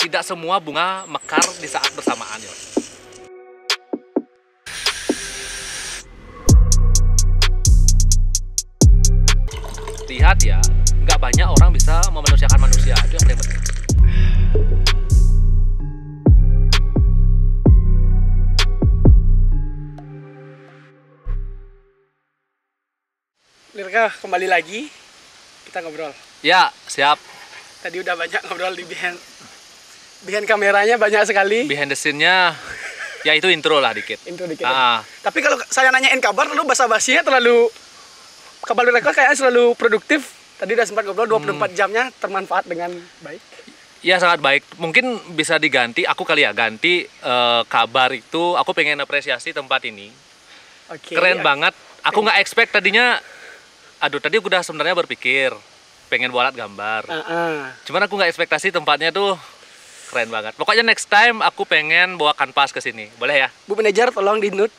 tidak semua bunga mekar di saat bersamaan ya. Lihat ya, nggak banyak orang bisa memanusiakan manusia, itu yang paling penting. Lirka, kembali lagi kita ngobrol. Ya, siap. Tadi udah banyak ngobrol di behind kameranya banyak sekali. Behind the scene-nya, ya itu intro lah dikit. Intro dikit. Ya. Tapi kalau saya nanyain kabar, lalu basa-basinya terlalu kabar Lirka kayaknya selalu produktif. Tadi udah sempat ngobrol 24 jamnya termanfaat dengan baik. Ya sangat baik. Mungkin bisa diganti, aku kali ya ganti kabar itu. Aku pengen apresiasi tempat ini. Keren banget. Aku nggak expect tadinya. Aduh, tadi aku udah sebenarnya berpikir pengen buat gambar. Cuman aku nggak ekspektasi tempatnya tuh keren banget. Pokoknya next time aku pengen bawa kanvas ke sini. Boleh ya? Bu manajer tolong di note.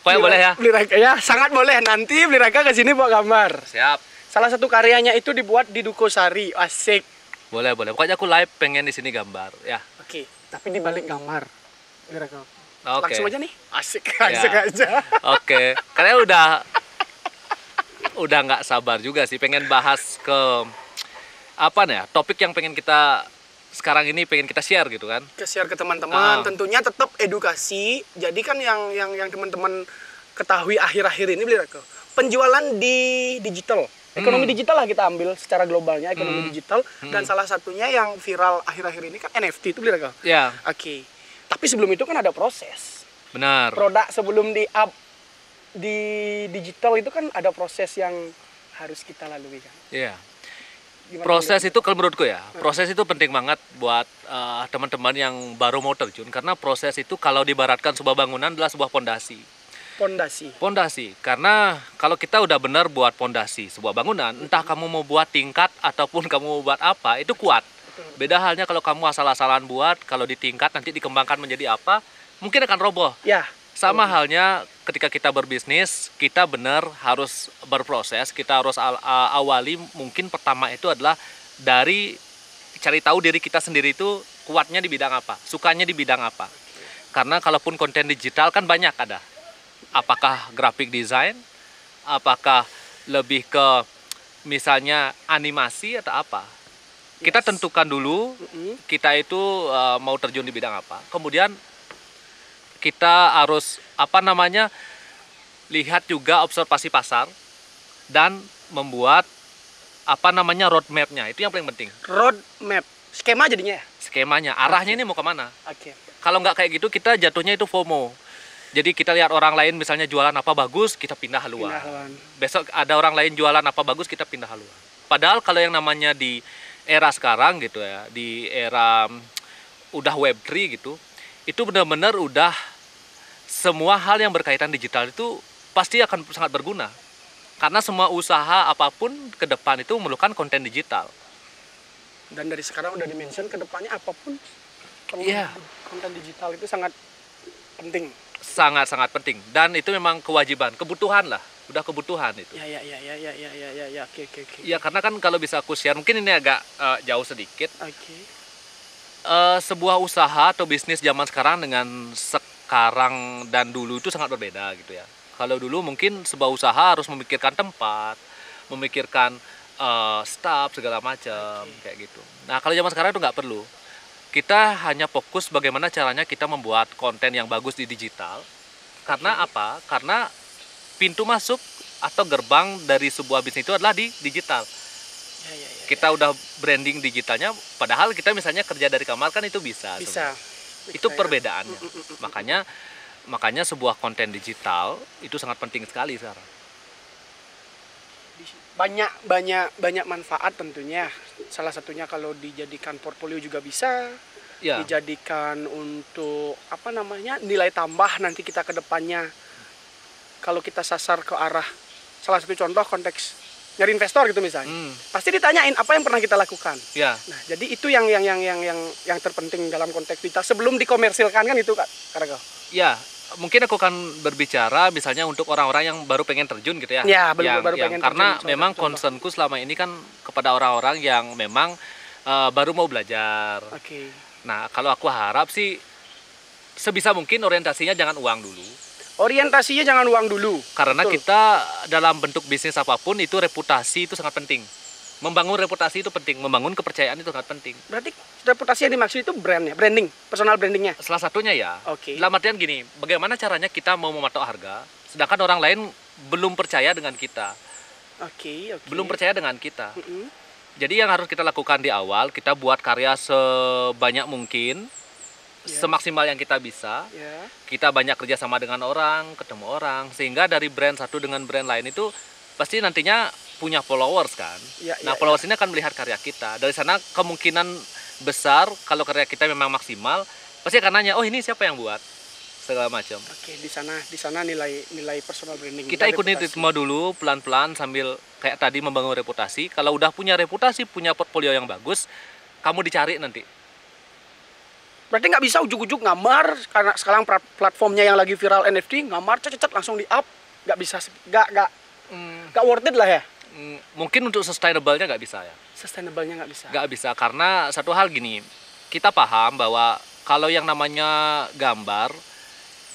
Pokoknya boleh ya? Lirka, ya, sangat boleh. Nanti Lirka ke sini bawa gambar. Siap. Salah satu karyanya itu dibuat di Dukosari. Asik. Boleh, boleh. Pokoknya aku live pengen di sini gambar, ya. Oke, tapi di balik gambar. Lirka. Oke. Langsung aja nih. Asik, asik aja. Oke. Karena udah nggak sabar juga sih pengen bahas ke apa nih ya, topik yang pengen kita sekarang ini pengen kita share gitu kan. Share ke teman-teman, tentunya tetap edukasi. Jadi kan yang teman-teman ketahui akhir-akhir ini Lirka, penjualan di digital. Ekonomi digital lah kita ambil secara globalnya, ekonomi digital. Dan salah satunya yang viral akhir-akhir ini kan NFT itu Lirka. Ya. Oke. Tapi sebelum itu kan ada proses. Benar. Produk sebelum di-up di digital itu kan ada proses yang harus kita lalui kan. Iya. Proses itu kalau menurutku ya, proses itu penting banget buat teman-teman yang baru mau terjun, karena proses itu kalau diibaratkan sebuah bangunan adalah sebuah pondasi. Pondasi. Karena kalau kita udah benar buat pondasi sebuah bangunan, entah kamu mau buat tingkat ataupun kamu mau buat apa, itu kuat. Beda halnya kalau kamu asal-asalan buat, kalau di tingkat nanti dikembangkan menjadi apa, mungkin akan roboh. Ya. Sama halnya ketika kita berbisnis, kita benar harus berproses, kita harus awali mungkin pertama itu adalah dari cari tahu diri kita sendiri itu kuatnya di bidang apa, sukanya di bidang apa. Karena kalaupun konten digital kan banyak ada. Apakah graphic design, apakah lebih ke misalnya animasi atau apa. Kita tentukan dulu kita itu mau terjun di bidang apa. Kemudian kita harus lihat juga observasi pasar dan membuat roadmap-nya. Itu yang paling penting. Roadmap, skema jadinya ya? Skemanya, arahnya ini mau kemana? Oke. Kalau nggak kayak gitu kita jatuhnya itu FOMO. Jadi kita lihat orang lain misalnya jualan apa bagus, kita pindah haluan. Besok ada orang lain jualan apa bagus, kita pindah haluan. Padahal kalau yang namanya di era sekarang gitu ya, di era udah Web3 gitu, itu benar-benar udah semua hal yang berkaitan digital itu pasti akan sangat berguna. Karena semua usaha apapun ke depan itu memerlukan konten digital. Dan dari sekarang udah dimention ke depannya apapun konten digital itu sangat penting. Sangat-sangat penting. Dan itu memang kewajiban, kebutuhan lah. Udah kebutuhan itu. Ya, oke. Ya, karena kan kalau bisa aku share, mungkin ini agak jauh sedikit. Oke. Sebuah usaha atau bisnis zaman sekarang dengan sekarang dan dulu itu sangat berbeda gitu ya. Kalau dulu mungkin sebuah usaha harus memikirkan tempat, memikirkan staff segala macam kayak gitu. Nah kalau zaman sekarang itu nggak perlu. Kita hanya fokus bagaimana caranya kita membuat konten yang bagus di digital. Karena apa? Karena pintu masuk atau gerbang dari sebuah bisnis itu adalah di digital. Kita udah branding digitalnya, padahal kita misalnya kerja dari kamar kan itu bisa. Itu perbedaannya. Makanya sebuah konten digital itu sangat penting sekali sekarang. Banyak manfaat tentunya. Salah satunya kalau dijadikan portfolio juga bisa. Ya. Dijadikan untuk nilai tambah nanti kita ke depannya. Kalau kita sasar ke arah salah satu contoh konteks nyari investor gitu misalnya. Pasti ditanyain apa yang pernah kita lakukan. Ya. Nah, jadi itu yang terpenting dalam konteks kita sebelum dikomersilkan kan itu Kak Kargo. Ya, mungkin aku akan berbicara misalnya untuk orang-orang yang baru pengen terjun gitu ya. Ya, baru pengen karena terjun, memang concernku selama ini kan kepada orang-orang yang memang baru mau belajar. Oke. Nah, kalau aku harap sih sebisa mungkin orientasinya jangan uang dulu. Orientasinya jangan uang dulu. Karena Betul. kita dalam bentuk bisnis apapun itu reputasi itu sangat penting. Membangun reputasi itu penting, membangun kepercayaan itu sangat penting. Berarti reputasi yang dimaksud itu brandnya, branding, personal brandingnya. Salah satunya ya. Oke. Dalam artian gini, bagaimana caranya kita mau mematok harga, sedangkan orang lain belum percaya dengan kita. Oke. Belum percaya dengan kita. Jadi yang harus kita lakukan di awal, kita buat karya sebanyak mungkin, semaksimal yang kita bisa. Kita banyak kerjasama dengan orang, ketemu orang, sehingga dari brand satu dengan brand lain itu pasti nantinya punya followers kan. Followers ini akan melihat karya kita. Dari sana kemungkinan besar kalau karya kita memang maksimal, pasti akan nanya, oh ini siapa yang buat, segala macam. Oke, di sana nilai personal branding. Kita ikutin ritme dulu pelan-pelan sambil kayak tadi membangun reputasi. Kalau udah punya reputasi, punya portfolio yang bagus, kamu dicari nanti. Berarti nggak bisa ujuk-ujuk ngamar, karena sekarang platformnya yang lagi viral NFT, ngamar cet langsung di up, nggak bisa, nggak worth it lah ya. Mungkin untuk sustainable-nya nggak bisa ya. Sustainable-nya nggak bisa. Nggak bisa karena satu hal gini, kita paham bahwa kalau yang namanya gambar,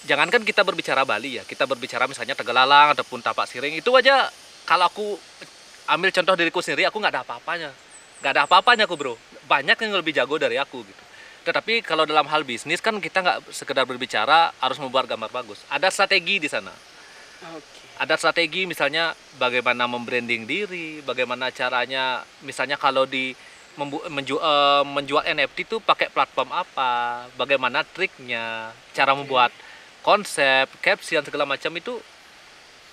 jangankan kita berbicara Bali ya, kita berbicara misalnya Tegalalang ataupun Tapak Siring, itu aja kalau aku ambil contoh diriku sendiri, aku nggak ada apa-apanya. Nggak ada apa-apanya aku bro, banyak yang lebih jago dari aku gitu. Tetapi kalau dalam hal bisnis kan kita nggak sekedar berbicara, harus membuat gambar bagus. Ada strategi di sana. Ada strategi misalnya bagaimana membranding diri, bagaimana caranya misalnya kalau menjual NFT itu pakai platform apa, bagaimana triknya, cara membuat konsep, caption segala macam itu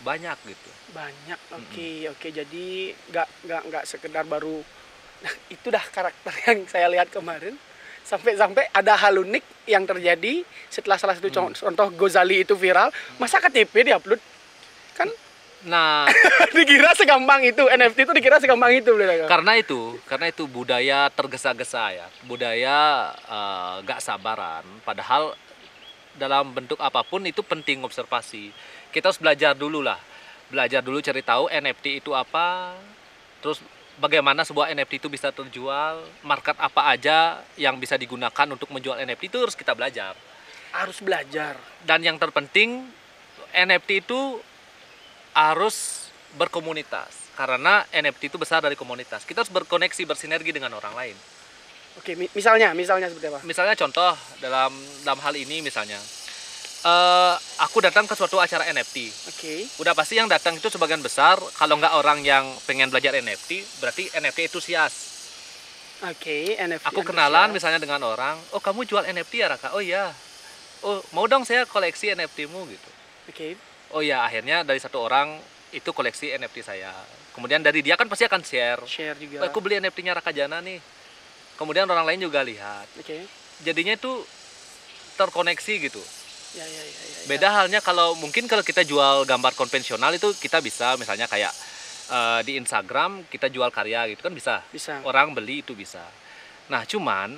banyak gitu. Banyak, oke. Jadi nggak sekedar baru, nah, itu dah karakter yang saya lihat kemarin. Sampai ada hal unik yang terjadi setelah salah satu contoh Gozali itu viral, masa KTP diupload? Kan nah dikira segampang itu, NFT itu dikira segampang itu. Karena itu budaya tergesa-gesa ya, budaya gak sabaran, padahal dalam bentuk apapun itu penting observasi. Kita harus belajar dulu cari tahu NFT itu apa, terus bagaimana sebuah NFT itu bisa terjual, market apa aja yang bisa digunakan untuk menjual NFT, itu harus kita belajar. Harus belajar. Dan yang terpenting NFT itu harus berkomunitas, karena NFT itu besar dari komunitas. Kita harus berkoneksi, bersinergi dengan orang lain. Oke, misalnya seperti apa? Misalnya contoh dalam hal ini misalnya, aku datang ke suatu acara NFT. Udah pasti yang datang itu sebagian besar, kalau nggak orang yang pengen belajar NFT, berarti NFT entusias. NFT. Aku kenalan misalnya dengan orang, oh kamu jual NFT ya Raka? Oh iya. Oh mau dong saya koleksi NFT-mu gitu. Oh ya, akhirnya dari satu orang itu koleksi NFT saya. Kemudian dari dia kan pasti akan share juga. Aku beli NFT-nya Raka Jana nih. Kemudian orang lain juga lihat. Jadinya itu terkoneksi gitu. Beda halnya kalau kita jual gambar konvensional, itu kita bisa misalnya kayak di Instagram kita jual karya gitu kan bisa. Orang beli itu bisa. Nah, cuman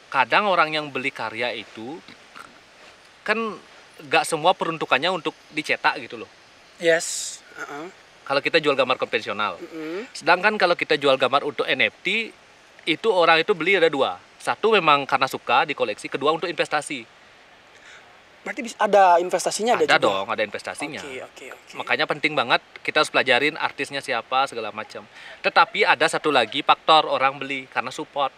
kadang orang yang beli karya itu kan gak semua peruntukannya untuk dicetak gitu loh. Kalau kita jual gambar konvensional. Sedangkan kalau kita jual gambar untuk NFT, itu orang itu beli ada dua. Satu memang karena suka dikoleksi, kedua untuk investasi. Berarti ada investasinya? Ada dong, ada investasinya. Makanya penting banget kita harus pelajarin artisnya siapa, segala macam. Tetapi ada satu lagi faktor orang beli karena support.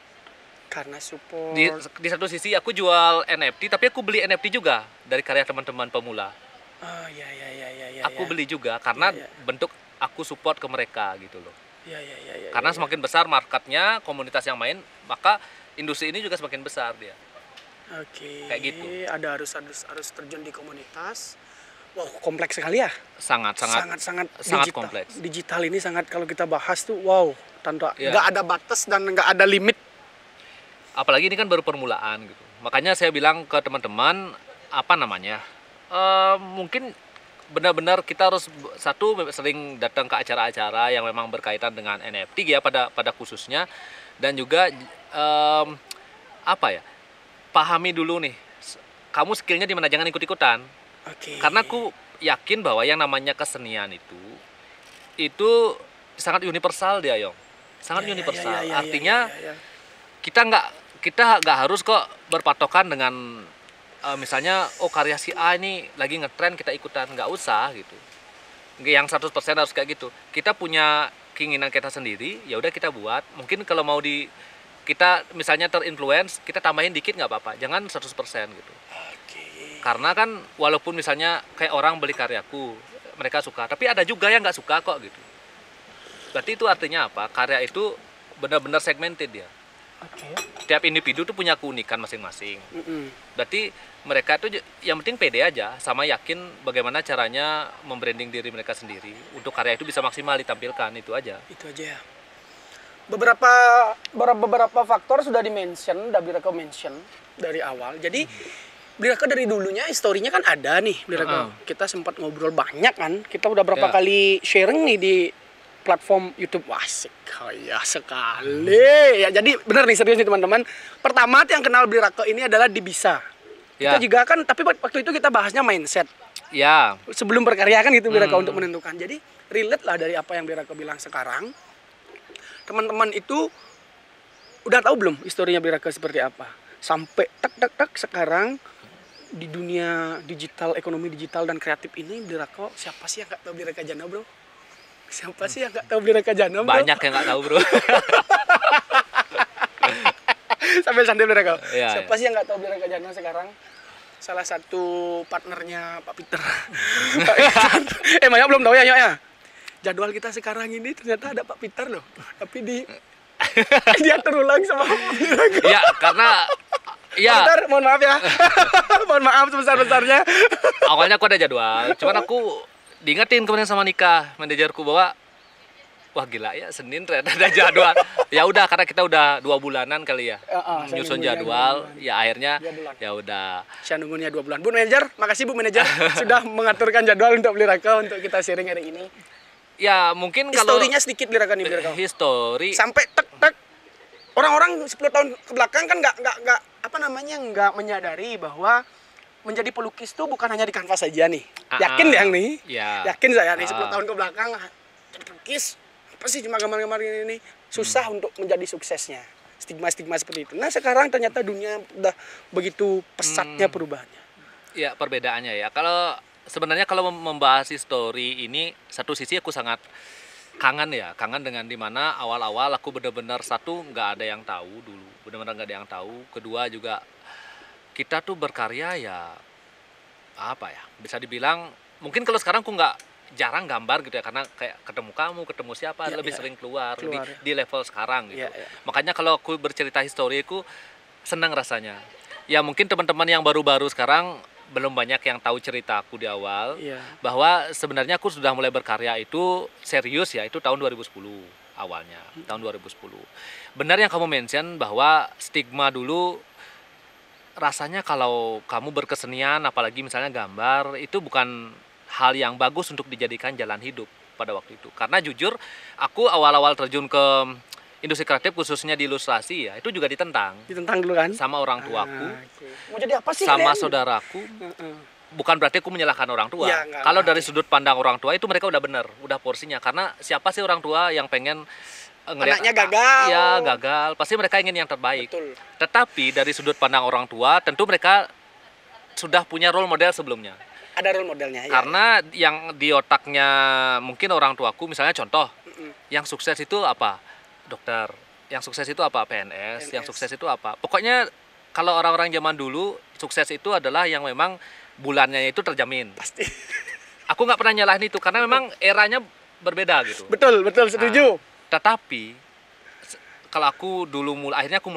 Di satu sisi aku jual NFT, tapi aku beli NFT juga dari karya teman-teman pemula. Aku beli juga karena bentuk aku support ke mereka gitu loh. Karena semakin besar marketnya, komunitas yang main, maka industri ini juga semakin besar dia. Kayak gitu. Ada harus terjun di komunitas. Wow, kompleks sekali ya. Sangat kompleks. Digital ini sangat, kalau kita bahas tuh wow, tanpa nggak ada batas dan nggak ada limit. Apalagi ini kan baru permulaan gitu. Makanya saya bilang ke teman-teman, mungkin benar-benar kita harus sering datang ke acara-acara yang memang berkaitan dengan NFT ya pada khususnya, dan juga pahami dulu nih, kamu skillnya di mana, jangan ikut-ikutan. Karena aku yakin bahwa yang namanya kesenian itu sangat universal dia, Yong. Sangat universal. Artinya kita kita nggak harus kok berpatokan dengan misalnya karya si A ini lagi ngetren kita ikutan, nggak usah gitu. Yang 100% harus kayak gitu. Kita punya keinginan kita sendiri, ya udah kita buat. Mungkin kalau mau kita misalnya terinfluence, kita tambahin dikit nggak apa-apa, jangan 100% gitu. Karena kan walaupun misalnya kayak orang beli karyaku, mereka suka, tapi ada juga yang nggak suka kok gitu. Berarti itu artinya apa? Karya itu benar-benar segmented ya. Tiap individu tuh punya keunikan masing-masing. Berarti mereka tuh yang penting pede aja, sama yakin bagaimana caranya membranding diri mereka sendiri untuk karya itu bisa maksimal ditampilkan, itu aja. Itu aja ya. Beberapa faktor sudah udah Biraka mention dari awal. Jadi Biraka dari dulunya historinya kan ada nih Biraka. Kita sempat ngobrol banyak kan. Kita udah berapa kali sharing nih di platform YouTube. Wah, kaya sekali. Ya, jadi benar nih, serius nih teman-teman. Pertama yang kenal Biraka ini adalah di Bisa. Kita juga kan, tapi waktu itu kita bahasnya mindset. Ya. Sebelum berkarya kan gitu Biraka untuk menentukan. Jadi relate lah dari apa yang Biraka bilang sekarang. Teman-teman itu udah tahu belum historinya Biraka seperti apa? Sampai tak sekarang di dunia digital, ekonomi digital dan kreatif ini Biraka, siapa sih yang nggak tahu Biraka Jana, bro? Siapa sih yang nggak tahu Biraka Jana, bro? Banyak yang nggak tahu, bro. Sampai santai Biraka. Ya, siapa sih yang nggak tahu Biraka Jana sekarang? Salah satu partnernya Pak Peter. Maya belum tahu ya. Jadwal kita sekarang ini ternyata ada Pak Peter loh. Tapi dia terulang sama Pak Biraka. Ya, karena ya. Peter, mohon maaf ya. Mohon maaf sebesar-besarnya. Awalnya aku ada jadwal, cuman aku diingetin kemarin sama Nika, manajerku, bahwa wah gila ya, Senin ternyata ada jadwal. Ya udah, karena kita udah 2 bulanan kali ya nyusun jadwal, ya akhirnya ya udah. Saya nunggunya 2 bulan. Bu manajer, makasih Bu manajer sudah mengaturkan jadwal untuk Biraka untuk kita sharing hari ini. Ya mungkin kalau historinya sedikit Biraka nih Biraka. History sampai tek orang-orang 10 tahun ke belakang kan nggak menyadari bahwa menjadi pelukis tuh bukan hanya di kanvas saja nih. Yakin yang nih? Ya. Yakin saya nih 10 tahun ke belakang jadi pelukis apa sih cuma gambar-gambar ini susah untuk menjadi suksesnya. Stigma seperti itu. Nah, sekarang ternyata dunia udah begitu pesatnya perubahannya. Ya, perbedaannya ya. Sebenarnya kalau membahas history ini, satu sisi aku sangat kangen dengan dimana awal-awal aku benar-benar satu nggak ada yang tahu dulu, benar-benar nggak ada yang tahu. Kedua juga kita tuh berkarya ya apa ya, bisa dibilang mungkin kalau sekarang aku nggak jarang gambar gitu ya, karena kayak ketemu kamu, ketemu siapa lebih sering keluar di level sekarang gitu. Makanya kalau aku bercerita historiku senang rasanya. Ya mungkin teman-teman yang baru-baru sekarang belum banyak yang tahu cerita aku di awal, bahwa sebenarnya aku sudah mulai berkarya itu serius ya, itu tahun 2010 awalnya, tahun 2010. Benar yang kamu mention bahwa stigma dulu rasanya kalau kamu berkesenian, apalagi misalnya gambar, itu bukan hal yang bagus untuk dijadikan jalan hidup pada waktu itu. Karena jujur, aku awal-awal terjun ke industri kreatif khususnya di ilustrasi ya, itu juga ditentang dulu kan sama orang tuaku. Mau jadi apa sih sama saudaraku. Bukan berarti aku menyalahkan orang tua ya, kalau dari sudut pandang orang tua itu mereka udah benar, udah porsinya. Karena siapa sih orang tua yang pengen ngelihat anaknya gagal? Ya gagal, pasti mereka ingin yang terbaik. Betul. Tetapi dari sudut pandang orang tua tentu mereka sudah punya role model sebelumnya. Ada role modelnya ya. Karena yang di otaknya mungkin orang tuaku, misalnya contoh, yang sukses itu apa? Dokter. Yang sukses itu apa? PNS. Yang sukses itu apa? Pokoknya kalau orang-orang zaman dulu, sukses itu adalah yang memang bulannya itu terjamin. Pasti. Aku nggak pernah nyalahin itu karena memang eranya berbeda gitu. Betul, setuju. Tetapi kalau aku dulu akhirnya aku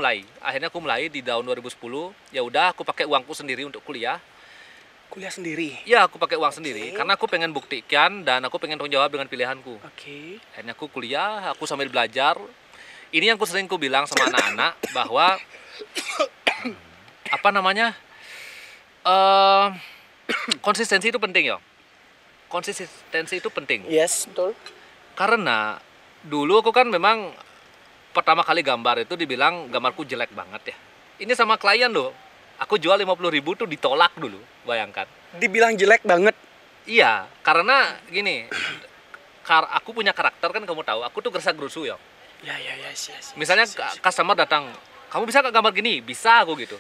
mulai di tahun 2010. Ya udah, aku pakai uangku sendiri untuk kuliah. Kuliah sendiri? Ya, aku pakai uang sendiri karena aku pengen buktikan dan aku pengen tanggung jawab dengan pilihanku. Akhirnya aku kuliah, aku sambil belajar. Ini yang sering ku bilang sama anak-anak bahwa apa namanya, konsistensi itu penting ya. Konsistensi itu penting. Yes, betul. Karena dulu aku kan memang pertama kali gambar itu dibilang gambarku jelek banget ya. Ini sama klien loh. Aku jual 50.000 tuh ditolak dulu, bayangkan. Dibilang jelek banget? Iya, karena gini, aku punya karakter kan, kamu tahu. Aku tuh gerasa gerusu ya. Yes. Misalnya customer datang kamu bisa nggak gambar gini? Bisa aku gitu.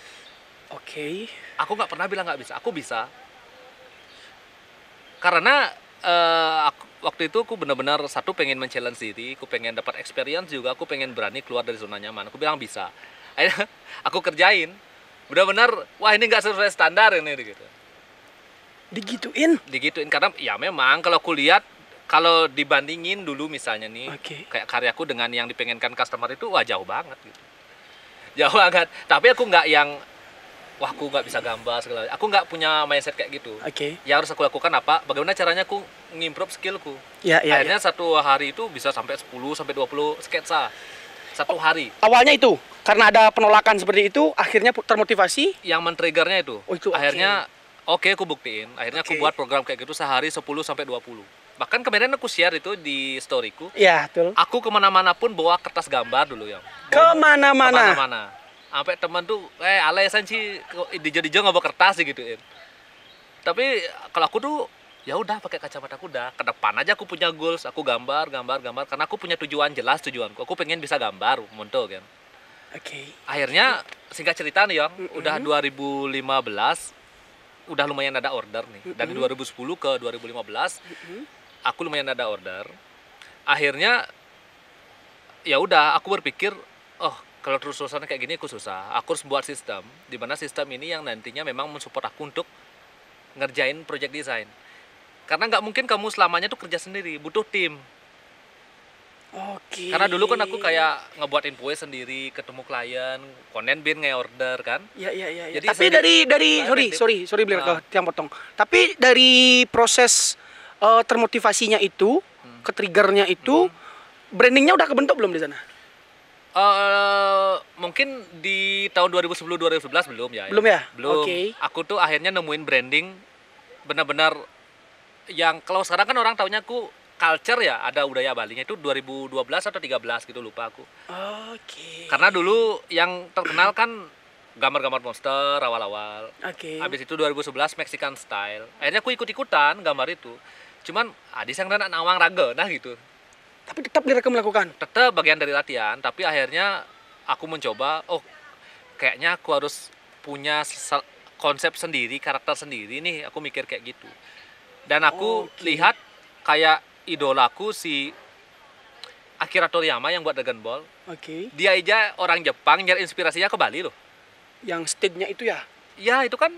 Oke. Aku nggak pernah bilang nggak bisa, aku bisa. Karena waktu itu aku benar-benar satu pengen men-challenge diri, aku pengen dapat experience juga, aku pengen berani keluar dari zona nyaman. Aku bilang bisa. Akhirnya aku kerjain. Benar-benar, wah ini nggak sesuai standar ini gitu. Digituin karena ya memang kalau aku lihat, kalau dibandingin dulu misalnya nih, kayak karyaku dengan yang dipengenkan customer itu wah jauh banget gitu. Jauh banget. Tapi aku nggak yang wah aku nggak bisa gambar segala. Aku nggak punya mindset kayak gitu. Yang harus aku lakukan apa? Bagaimana caranya aku ngimprove skillku. Akhirnya satu hari itu bisa sampai 10 sampai 20 sketsa. Satu hari. Awalnya itu karena ada penolakan seperti itu, akhirnya termotivasi. Yang men-triggernya itu. Akhirnya aku buktiin. Akhirnya aku buat program kayak gitu sehari 10 sampai 20. Bahkan kemarin aku share itu di storyku. Iya, betul. Aku kemana-mana pun bawa kertas gambar dulu yang. Kemana-mana. Sampai teman tuh, alasan sih dijo nggak bawa kertas sih gituin. Tapi kalau aku tuh ya udah pakai kacamata kuda. Ke depan aja aku punya goals, aku gambar karena aku punya tujuan jelas tujuanku. Aku pengen bisa gambar, monto kan. Akhirnya singkat cerita nih, Yang, udah 2015 udah lumayan ada order nih. Dari 2010 ke 2015 aku lumayan ada order. Akhirnya ya udah aku berpikir, oh kalau terus terusan kayak gini aku susah. Aku harus buat sistem di mana sistem ini yang nantinya memang mensupport aku untuk ngerjain project design. Karena nggak mungkin kamu selamanya tuh kerja sendiri, butuh tim. Karena dulu kan aku kayak ngebuat invoice sendiri, ketemu klien, konten bin nge-order kan. Iya. Tapi dari sorry Blair, yang potong. Tapi dari proses termotivasinya itu, ke-triggernya itu, brandingnya udah kebentuk belum di sana? Mungkin di tahun 2010-2011 belum ya. Belum ya? Belum. Aku tuh akhirnya nemuin branding benar-benar yang kalau sekarang kan orang taunya aku culture ya, ada budaya Balinya itu 2012 atau 13 gitu, lupa aku. Karena dulu yang terkenal kan gambar-gambar monster awal-awal. Habis itu 2011 Mexican style. Akhirnya aku ikut-ikutan gambar itu. Cuman adis yang dan nawang raga nah gitu. Tapi tetap direkam melakukan? Tetap bagian dari latihan, tapi akhirnya aku mencoba, kayaknya aku harus punya konsep sendiri, karakter sendiri nih, aku mikir kayak gitu. Dan aku lihat kayak idolaku si Akira Toriyama yang buat Dragon Ball. Dia aja orang Jepang, nyari inspirasinya ke Bali loh. Yang stage-nya itu ya? Ya, itu kan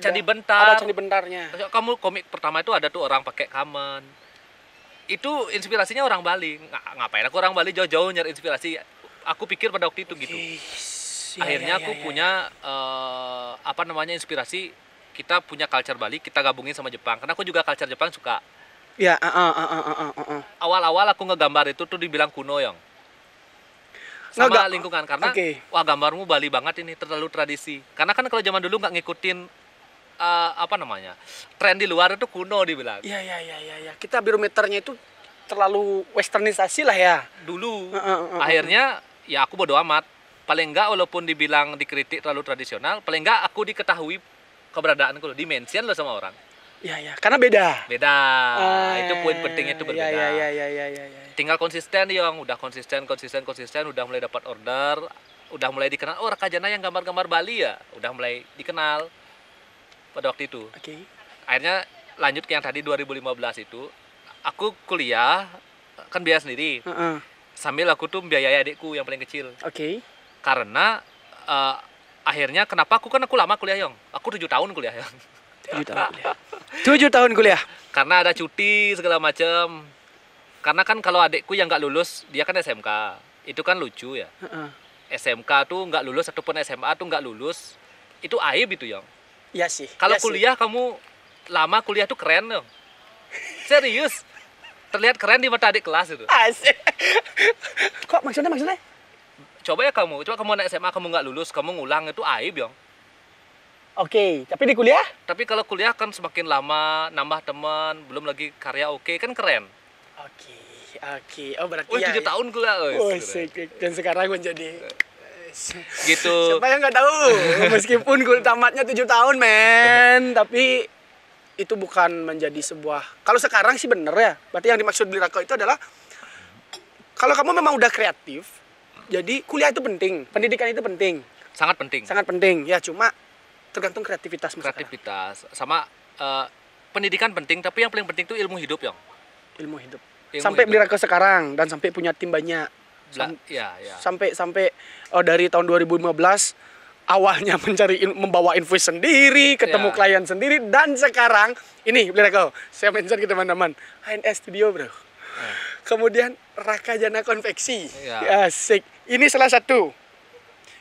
Candi Bentar. Ada Candi Bentarnya. Kamu komik pertama itu ada tuh orang pakai kamen. Itu inspirasinya orang Bali. Ngapain aku orang Bali jauh-jauh nyari inspirasi? Aku pikir pada waktu itu gitu. Akhirnya aku punya inspirasi. Kita punya culture Bali, kita gabungin sama Jepang. Karena aku juga culture Jepang suka. Ya, Awal-awal aku ngegambar itu tuh dibilang kuno, Yang. Sama lingkungan karena wah gambarmu Bali banget ini, terlalu tradisi. Karena kan kalau zaman dulu nggak ngikutin tren di luar itu kuno dibilang. Iya. Kita barometernya itu terlalu westernisasi lah ya. Dulu. Akhirnya ya aku bodo amat. Paling enggak walaupun dibilang dikritik terlalu tradisional, paling enggak aku diketahui keberadaanku loh, dimention loh sama orang. Iya, karena beda. Itu poin pentingnya itu berbeda. Iya. Tinggal konsisten, Yang. Udah konsisten, udah mulai dapat order, udah mulai dikenal. Oh, Rakajana yang gambar-gambar Bali ya, udah mulai dikenal pada waktu itu. Akhirnya lanjut ke yang tadi 2015 itu, aku kuliah kan biaya sendiri. Sambil aku tuh biayai adikku yang paling kecil. Karena akhirnya kenapa aku lama kuliah, Yang. Aku 7 tahun kuliah, Yang. 7 tahun kuliah. Karena ada cuti segala macam. Karena kan kalau adikku yang nggak lulus, dia kan SMK. Itu kan lucu ya. SMK tuh nggak lulus ataupun SMA tuh nggak lulus. Itu aib itu, Yang. Iya sih. Kalau kuliah kamu lama kuliah tuh keren, Yang. Serius. Terlihat keren di mata adik kelas itu. Asik. Kok maksudnya? Coba kamu anak SMA kamu nggak lulus, kamu ngulang itu aib, Yang. Tapi di kuliah? Tapi kalau kuliah kan semakin lama, nambah teman, belum lagi karya kan keren. Oh berarti 7 tahun kuliah. Dan sekarang menjadi gitu. Siapa yang nggak tahu? Meskipun tamatnya 7 tahun, men. Tapi itu bukan menjadi sebuah. Kalau sekarang sih bener ya. Berarti yang dimaksud Blirako itu adalah kalau kamu memang udah kreatif, Jadi kuliah itu penting, pendidikan itu penting. Sangat penting. Sangat penting. Ya cuma tergantung kreativitas. Kreativitas sama pendidikan penting, tapi yang paling penting itu ilmu hidup, Yong. Ilmu hidup. Sampai beli ke sekarang dan sampai punya tim banyak. Ya. Sampai dari tahun 2015 awalnya membawa invoice sendiri, ketemu klien sendiri, dan sekarang ini beli saya mention ke teman-teman HNS Studio, bro. Kemudian Raka Jana Konveksi. Asik. Ini salah satu.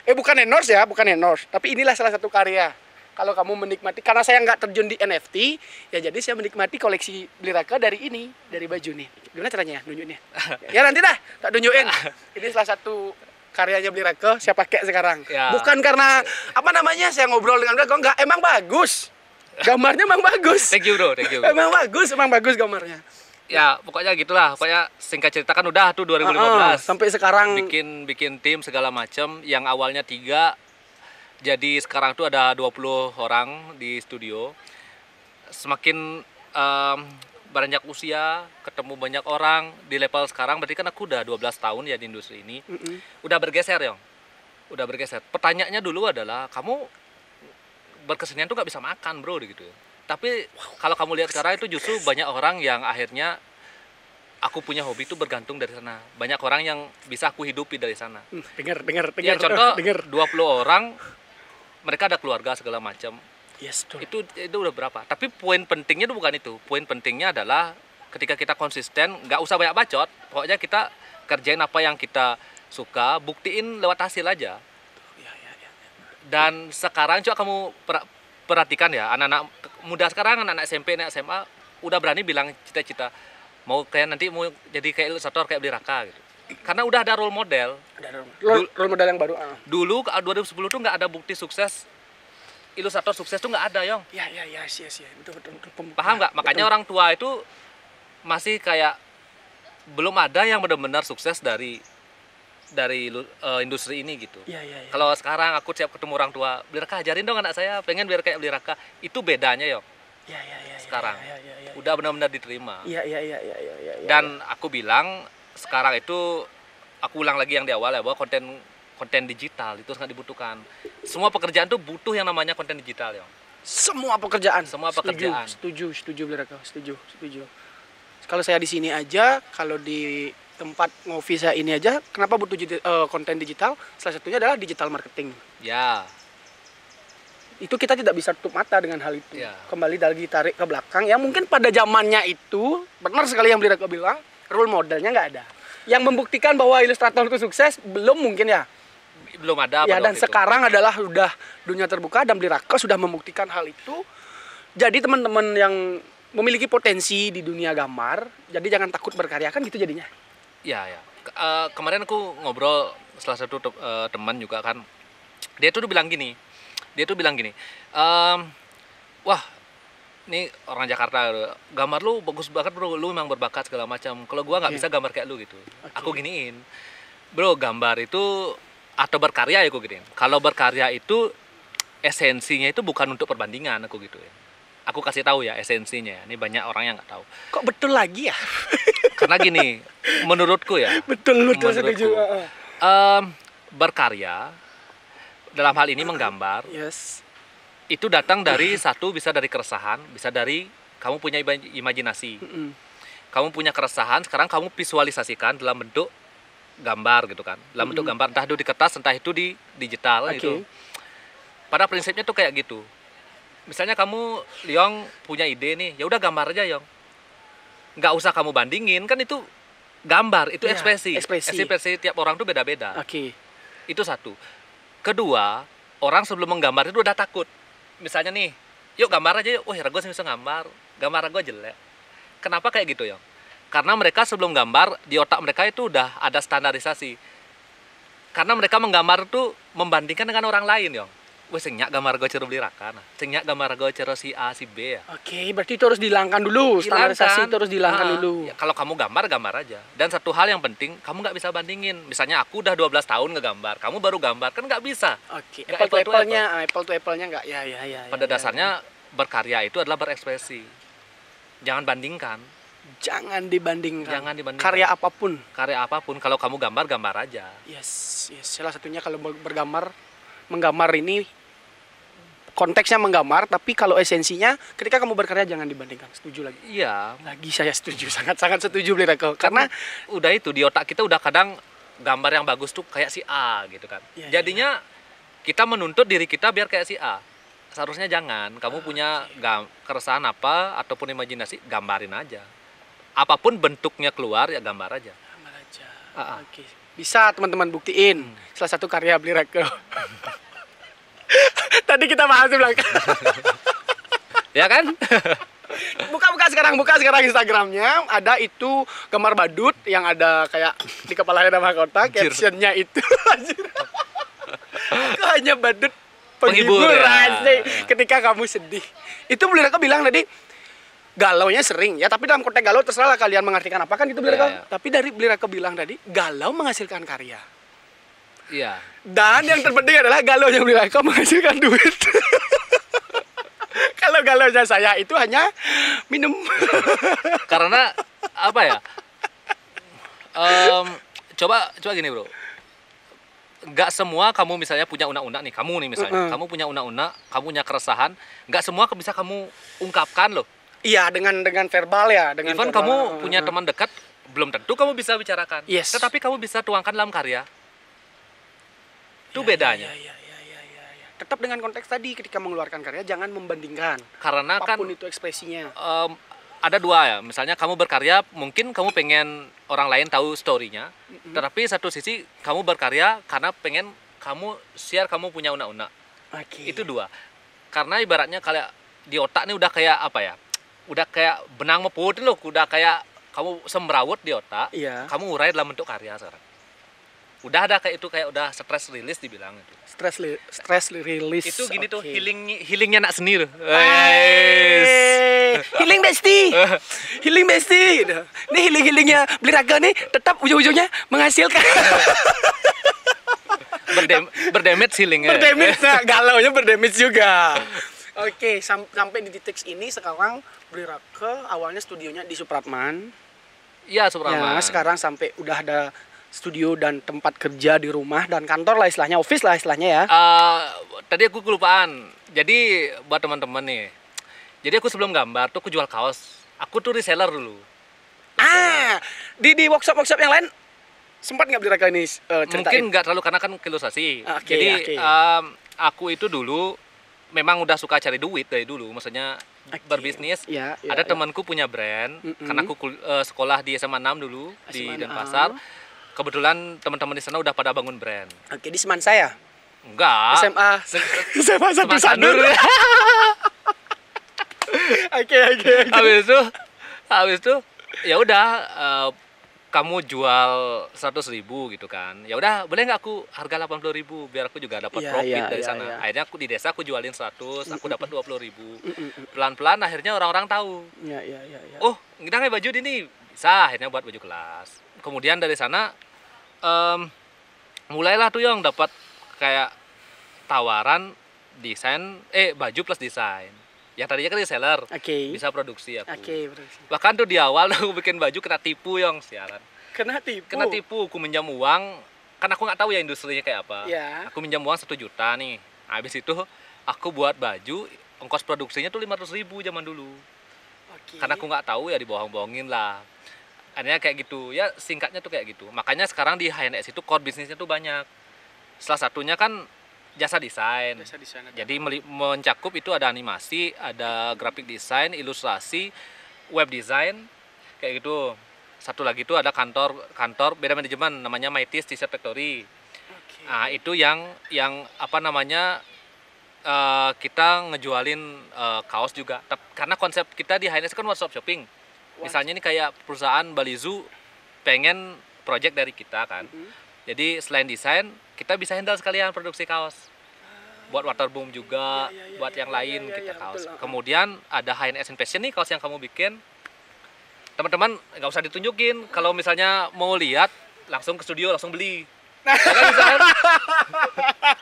Bukan endorse ya, bukan endorse, tapi inilah salah satu karya. Kalau kamu menikmati, karena saya nggak terjun di NFT, ya jadi saya menikmati koleksi Beli Raka dari baju nih. Gimana caranya nunjuknya? Ya nanti dah, tak tunjukin. Ini salah satu karyanya Beli Raka, saya pakai sekarang. Ya. Bukan karena, saya ngobrol dengan mereka, enggak, emang bagus. Gambarnya emang bagus. Thank you bro. Emang bagus gambarnya. Ya, pokoknya gitulah. Pokoknya singkat cerita kan udah tuh 2015. Sampai sekarang. Bikin tim segala macam, yang awalnya 3, jadi sekarang tuh ada 20 orang di studio. Semakin beranjak usia, ketemu banyak orang di level sekarang, berarti kan aku udah 12 tahun ya di industri ini. Udah bergeser, Yong. Udah bergeser. Pertanyaannya dulu adalah, kamu berkesenian tuh gak bisa makan, bro, gitu. Tapi kalau kamu lihat sekarang itu justru banyak orang yang akhirnya aku punya hobi itu bergantung dari sana. Banyak orang yang bisa aku hidupi dari sana. Dengar. Ya, contoh 20 orang, mereka ada keluarga segala macam. Yes, itu udah berapa? Tapi poin pentingnya itu bukan itu. Poin pentingnya adalah ketika kita konsisten, nggak usah banyak bacot. Pokoknya kita kerjain apa yang kita suka, buktiin lewat hasil aja. Dan sekarang coba kamu perhatikan ya, anak-anak muda sekarang, anak-anak SMP, anak SMA udah berani bilang cita-cita mau nanti mau jadi kayak ilustrator kayak Beli Raka gitu. Karena udah ada role model. Role model yang baru. Dulu 2010 tuh nggak ada bukti sukses, ilustrator sukses tuh nggak ada, Yong. Iya. Betul. Paham nggak? Makanya orang tua itu masih kayak belum ada yang benar-benar sukses dari industri ini gitu. Iya. Kalau sekarang aku siap ketemu orang tua, Beli Raka ajarin dong anak saya, pengen biar kayak Beli Raka. Itu bedanya, Yong. Iya. Sekarang udah benar-benar diterima. Iya. Dan aku bilang sekarang itu, aku ulang lagi yang di awal ya, bahwa konten digital itu sangat dibutuhkan. Semua pekerjaan tuh butuh yang namanya konten digital, ya. Semua pekerjaan. Setuju Beli Raka, setuju. Kalau saya di sini aja, kalau di tempat ngopi saya ini aja, kenapa butuh konten digital? Salah satunya adalah digital marketing. Ya. Itu kita tidak bisa tutup mata dengan hal itu. Ya. Kembali lagi tarik ke belakang, yang mungkin pada zamannya itu, benar sekali yang Beli Raka bilang, role modelnya nggak ada. Yang membuktikan bahwa ilustrator itu sukses belum mungkin ya. Belum ada. Ya, dan sekarang adalah udah dunia terbuka dan Beli Raka sudah membuktikan hal itu. Jadi teman-teman yang memiliki potensi di dunia gambar, jadi jangan takut berkarya, kan gitu jadinya. Ya. Kemarin aku ngobrol salah satu teman juga kan. Dia tuh bilang gini. Wah, ini orang Jakarta, gambar lu bagus banget bro, lu memang berbakat segala macam. Kalau gua nggak bisa gambar kayak lu gitu. Aku giniin, bro, gambar itu atau berkarya ya aku giniin. Kalau berkarya itu esensinya itu bukan untuk perbandingan, aku gitu ya. Aku kasih tahu ya esensinya. Ini banyak orang yang nggak tahu. Kok betul lagi ya? Karena gini, menurutku ya. Betul setuju. Berkarya dalam hal ini menggambar. Yes. Itu datang dari bisa dari keresahan, bisa dari kamu punya imajinasi. Kamu punya keresahan, sekarang kamu visualisasikan dalam bentuk gambar gitu kan. Dalam bentuk gambar, entah itu di kertas, entah itu di digital gitu. Pada prinsipnya tuh kayak gitu. Misalnya kamu, Yong, punya ide nih, ya udah gambar aja, Yong. Nggak usah kamu bandingin, kan itu gambar, itu ekspresi. Ekspresi tiap orang tuh beda-beda. Itu satu. Kedua, orang sebelum menggambar itu udah takut. Misalnya nih, yuk gambar aja yuk. Rago sih bisa gambar Rago jelek. Kenapa kayak gitu, Yong? Karena mereka sebelum gambar, di otak mereka itu udah ada standarisasi. Karena mereka menggambar tuh membandingkan dengan orang lain, Yong. Sing nyak gambar gue cero Beli Raka, sing nyak gambar gue cero si A si B ya. Berarti itu harus dihilangkan dulu, standarisasi itu harus dihilangkan dulu. Ya, kalau kamu gambar aja. Dan satu hal yang penting, kamu nggak bisa bandingin. Misalnya aku udah 12 tahun ngegambar, kamu baru gambar, kan nggak bisa. Apple to apple-nya nggak, ya. Pada dasarnya berkarya itu adalah berekspresi. Jangan bandingkan. Jangan dibandingkan. Jangan dibandingkan. Karya apapun. Karya apapun. Kalau kamu gambar aja. Yes. Salah satunya kalau menggambar ini konteksnya menggambar, tapi kalau esensinya ketika kamu berkarya jangan dibandingkan. Setuju lagi? Iya. Lagi saya setuju, sangat setuju Beli Raka. Karena udah itu di otak kita udah kadang gambar yang bagus tuh kayak si A gitu kan. Jadinya kita menuntut diri kita biar kayak si A. Seharusnya jangan. Kamu punya keresahan apa ataupun imajinasi, gambarin aja. Apapun bentuknya keluar ya gambar aja. Oke. Bisa teman-teman buktiin. Salah satu karya Beli Raka. Tadi kita bahas di belakang. Ya kan? Buka sekarang Instagramnya. Ada itu gambar badut yang ada kayak di kepalanya ada mahkota. Captionnya itu aku hanya badut penghibur ya. Ketika kamu sedih. Itu Beli Raka bilang tadi galaunya sering ya, tapi dalam konteks galau terserah kalian mengartikan apa kan itu Beli Raka. Tapi dari Beli Raka bilang tadi galau menghasilkan karya. Iya. Dan yang terpenting adalah galaunya Beli Raka menghasilkan duit. Kalau galaunya saya itu hanya minum. Karena apa ya? Coba gini bro. Gak semua kamu misalnya punya unek-unek nih. Kamu nih misalnya, kamu punya unek-unek, kamu punya keresahan. Gak semua bisa kamu ungkapkan loh. Iya, dengan verbal ya. Even kamu punya teman dekat, belum tentu kamu bisa bicarakan. Yes. Tetapi kamu bisa tuangkan dalam karya. Itu bedanya. Tetap dengan konteks tadi, ketika mengeluarkan karya jangan membandingkan. Karena apapun kan itu ekspresinya. Ada dua ya, misalnya kamu berkarya, mungkin kamu pengen orang lain tahu story-nya. Tetapi satu sisi kamu berkarya karena pengen kamu share kamu punya unek-unek. Itu dua. Karena ibaratnya kayak di otak ini udah kayak apa ya? Udah kayak benang meput loh, udah kayak kamu semrawut di otak. Iya. Kamu urai dalam bentuk karya sekarang. Udah ada kayak itu, kayak udah stress release dibilang itu. Stress release. Itu gini tuh healingnya anak seni loh. Healing bestie. Healing bestie. Ini healingnya Beli Raka nih tetap ujung-ujungnya menghasilkan. Berdamage healingnya. Berdamage, galaunya berdamage juga. Oke, sampai di titik ini sekarang Beli Raka awalnya studionya di Supratman. Iya, Supratman. Ya, sekarang sampai udah ada studio dan tempat kerja di rumah dan kantor lah istilahnya, office lah istilahnya ya. Tadi aku kelupaan. Jadi buat teman-teman nih. Jadi aku sebelum gambar tuh aku jual kaos. Aku tuh reseller dulu. Di workshop yang lain sempat nggak Beli Raka ini ceritain? Mungkin nggak terlalu karena kan ilustrasi. Jadi aku itu dulu memang udah suka cari duit dari dulu, maksudnya berbisnis. Ada temanku punya brand, karena aku sekolah di SMA 6 dulu di Denpasar. Kebetulan teman-teman di sana udah pada bangun brand. Oke, di Seman saya? Enggak. SMA 1 Sanur. Oke. Habis itu ya udah kamu jual 100.000 gitu kan. Ya udah, boleh nggak aku harga 80.000 biar aku juga dapat profit dari sana. Akhirnya aku di desa aku jualin 100, aku dapat 20.000. Pelan-pelan akhirnya orang-orang tahu. Oh, kita nggak baju ini bisa, akhirnya buat baju kelas. Kemudian dari sana mulailah tuh yang dapat kayak tawaran desain baju plus desain. Yang tadinya kan reseller, bisa produksi aku. Bahkan tuh di awal aku bikin baju kena tipu yang siaran. Kena tipu, aku minjam uang, kan aku nggak tahu ya industrinya kayak apa. Aku minjam uang 1 juta nih. Habis itu aku buat baju, ongkos produksinya tuh 500.000 zaman dulu. Karena aku nggak tahu ya dibohong-bohongin lah. Akhirnya kayak gitu, ya singkatnya tuh kayak gitu. Makanya sekarang di HNS itu core bisnisnya tuh banyak. Salah satunya kan jasa desain. Jadi mencakup itu ada animasi, ada graphic design, ilustrasi, web design, kayak gitu. Satu lagi itu ada kantor beda manajemen, namanya Maitis T-shirt Factory. Nah, itu yang apa namanya kita ngejualin kaos juga. Karena konsep kita di HNS kan one stop shopping. Misalnya ini kayak perusahaan Bali Zoo pengen project dari kita kan. Jadi selain desain, kita bisa handle sekalian produksi kaos. Buat waterboom juga, buat yang lain kita kaos. Kemudian ada HNS Fashion nih, kaos yang kamu bikin. Teman-teman nggak usah ditunjukin. Kalau misalnya mau lihat, langsung ke studio, langsung beli. Ya kan, misalkan?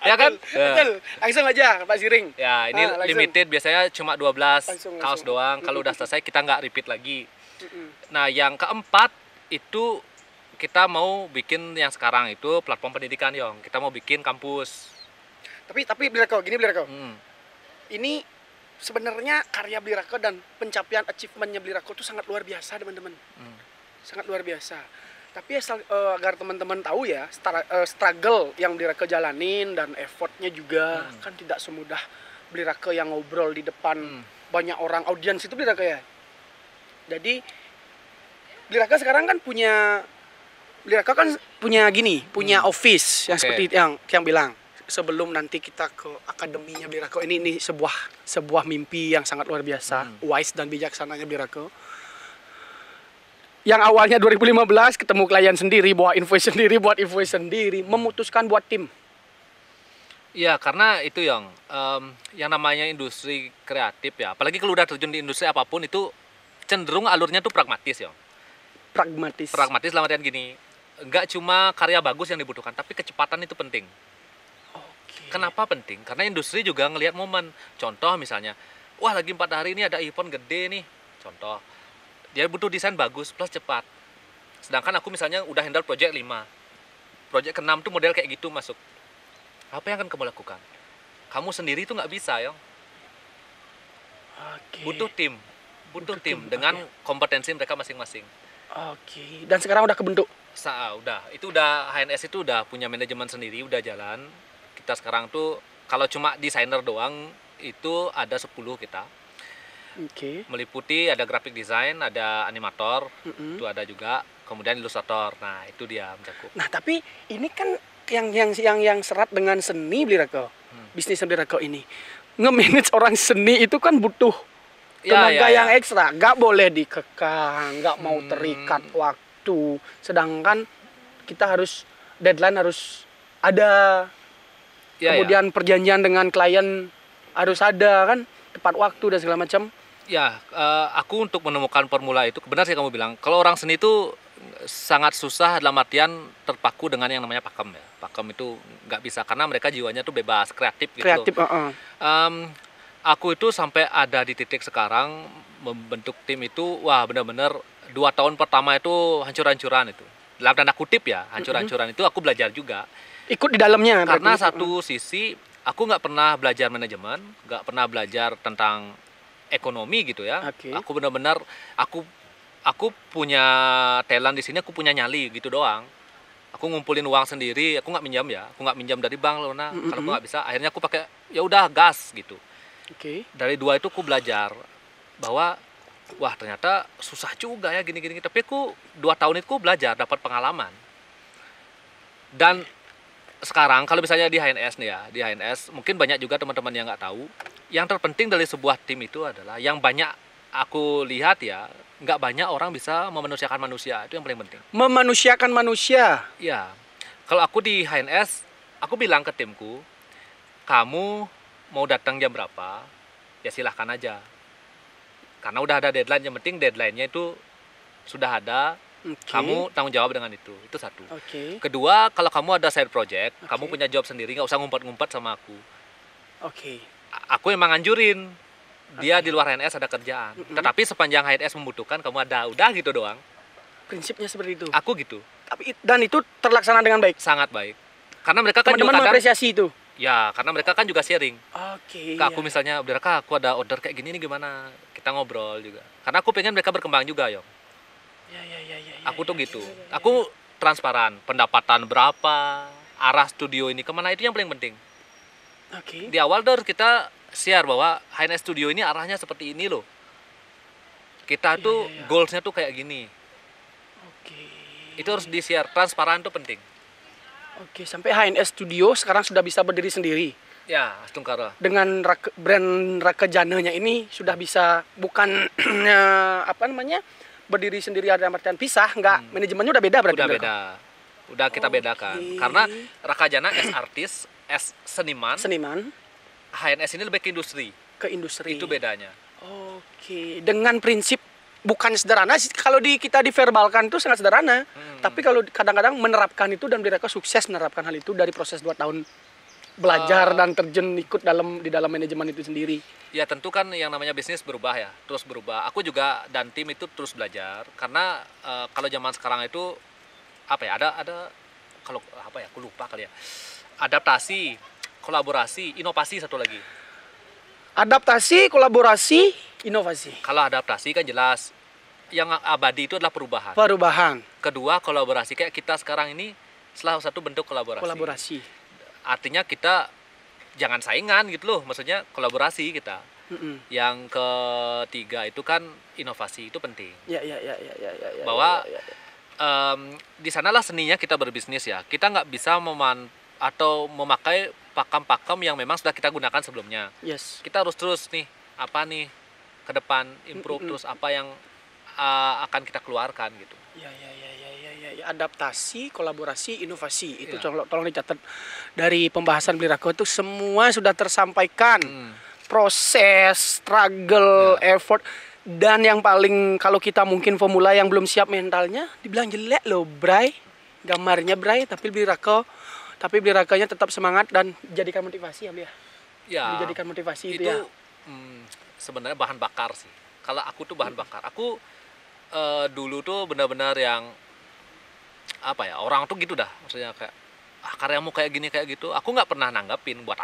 Ya kan? Betul. Langsung aja Pak Siring. Ya, ini limited, biasanya cuma 12 kaos doang. Kalau udah selesai kita nggak repeat lagi. Nah, yang keempat itu kita mau bikin yang sekarang itu platform pendidikan, Yong. Kita mau bikin kampus. Tapi Blirako, gini Blirako. Ini sebenarnya karya Blirako dan pencapaian achievementnya Blirako itu sangat luar biasa, teman-teman. Sangat luar biasa. Tapi agar teman-teman tahu ya, struggle yang Blirako jalanin dan effortnya juga kan tidak semudah Blirako yang ngobrol di depan banyak orang, audiens itu Blirako ya. Jadi Blirako sekarang kan punya office yang seperti yang bilang. Sebelum nanti kita ke akademinya Blirako, ini sebuah mimpi yang sangat luar biasa, wise dan bijaksananya Blirako. Yang awalnya 2015 ketemu klien sendiri, buat invoice sendiri, memutuskan buat tim. Iya, karena itu yang namanya industri kreatif ya, apalagi kalau udah terjun di industri apapun itu cenderung alurnya tuh pragmatis, Yong. Pragmatis dalam artian gini, nggak cuma karya bagus yang dibutuhkan, tapi kecepatan itu penting. Kenapa penting? Karena industri juga ngelihat momen. Contoh misalnya, wah lagi 4 hari ini ada event gede nih. Contoh, dia butuh desain bagus plus cepat. Sedangkan aku misalnya udah handle project 5. Project ke-6 tuh model kayak gitu masuk. Apa yang akan kamu lakukan? Kamu sendiri tuh nggak bisa, Yong. Butuh tim dengan kompetensi mereka masing-masing. Dan sekarang udah kebentuk? Udah HNS itu udah punya manajemen sendiri, udah jalan. Kita sekarang tuh kalau cuma desainer doang itu ada 10 kita. Meliputi ada graphic design, ada animator, itu ada juga, kemudian ilustrator. Nah, itu dia mencakup. Nah, tapi ini kan yang serat dengan seni Blirako. Bisnis Blirako ini. Nge-manage orang seni itu kan butuh tenaga yang ekstra, nggak boleh dikekang, nggak mau terikat waktu. Sedangkan kita deadline harus ada. Kemudian perjanjian dengan klien harus ada kan, tepat waktu dan segala macam. Aku untuk menemukan formula itu, benar sih kamu bilang. Kalau orang seni itu sangat susah dalam artian terpaku dengan yang namanya pakem ya. Pakem itu nggak bisa karena mereka jiwanya tuh bebas, kreatif gitu. Aku itu sampai ada di titik sekarang membentuk tim itu, wah benar-benar 2 tahun pertama itu hancur-hancuran itu. Dalam tanda kutip ya, hancur-hancuran itu aku belajar juga. Ikut di dalamnya. Karena satu sisi aku nggak pernah belajar manajemen, nggak pernah belajar tentang ekonomi gitu ya. Aku benar-benar aku punya talent di sini, aku punya nyali gitu doang. Aku ngumpulin uang sendiri, aku nggak minjam ya, aku nggak minjam dari bank loh. Nah, kalau aku nggak bisa, akhirnya aku pakai ya udah gas gitu. Dari 2 itu aku belajar bahwa wah ternyata susah juga ya gini-gini. Tapi aku 2 tahun itu belajar, dapat pengalaman. Dan sekarang kalau misalnya di HNS nih ya, di HNS mungkin banyak juga teman-teman yang nggak tahu. Yang terpenting dari sebuah tim itu adalah yang banyak aku lihat ya, nggak banyak orang bisa memanusiakan manusia, itu yang paling penting. Memanusiakan manusia? Ya, kalau aku di HNS, aku bilang ke timku, kamu mau datang jam berapa, ya silahkan aja. Karena udah ada deadline, yang penting deadline-nya itu sudah ada. Kamu tanggung jawab dengan itu satu. Kedua, kalau kamu ada side project, kamu punya job sendiri, nggak usah ngumpet-ngumpet sama aku. Aku emang anjurin dia di luar HNS ada kerjaan. Tetapi sepanjang HNS membutuhkan, kamu ada, udah gitu doang. Prinsipnya seperti itu. Aku gitu. Dan itu terlaksana dengan baik. Sangat baik. Karena mereka kan teman-teman mengapresiasi itu. Ya, karena mereka kan juga sharing. Aku misalnya, Kak, aku ada order kayak gini nih, gimana? Kita ngobrol juga. Karena aku pengen mereka berkembang juga, Yong. Aku tuh gitu. Aku transparan, pendapatan berapa, arah studio ini kemana, itu yang paling penting. Di awal tuh kita share bahwa HNS Studio ini arahnya seperti ini loh. Kita tuh goalsnya tuh kayak gini. Itu harus di-share, transparan tuh penting. Sampai HNS Studio sekarang sudah bisa berdiri sendiri. Ya, Astungkara. Dengan brand Raka Jananya ini sudah bisa bukan berdiri sendiri ada artian pisah, manajemennya udah beda berarti. Udah beda. Udah kita bedakan. Karena Raka Jana as artis, as seniman. HNS ini lebih ke industri. Itu bedanya. Dengan prinsip bukan sederhana. Kalau kita diverbalkan itu sangat sederhana. Tapi kalau kadang-kadang menerapkan itu dan mereka sukses menerapkan hal itu dari proses 2 tahun belajar dan terjun ikut di dalam manajemen itu sendiri? Ya tentu kan yang namanya bisnis berubah ya, terus berubah. Aku juga dan tim itu terus belajar karena kalau zaman sekarang itu apa ya, ada kalau apa ya, aku lupa kali ya. Adaptasi, kolaborasi, inovasi satu lagi. Adaptasi, kolaborasi, inovasi. Kalau adaptasi kan jelas yang abadi itu adalah perubahan. Perubahan. Kedua, kolaborasi kayak kita sekarang ini salah satu bentuk kolaborasi. Kolaborasi. Artinya kita jangan saingan gitu loh, maksudnya kolaborasi kita. Yang ketiga itu kan inovasi, itu penting. Ya. Bahwa di sanalah seninya kita berbisnis ya. Kita nggak bisa atau memakai pakem-pakem yang memang sudah kita gunakan sebelumnya. Yes. Kita harus terus nih, apa nih ke depan improve terus apa yang akan kita keluarkan gitu. Ya. Adaptasi, kolaborasi, inovasi itu tolong dicatat dari pembahasan Blirako itu semua sudah tersampaikan. Proses, struggle, effort, dan yang paling kalau kita mungkin pemula yang belum siap mentalnya dibilang jelek loh, Bray. Gambarnya Bray, tapi Blirakonya tetap semangat dan jadikan motivasi ya. Ya. Dijadikan motivasi itu ya. Sebenarnya bahan bakar sih. Kalau aku tuh bahan bakar. Aku dulu tuh benar-benar yang apa ya, orang tuh gitu dah, maksudnya kayak karyamu kayak gini kayak gitu, aku nggak pernah nanggapin buat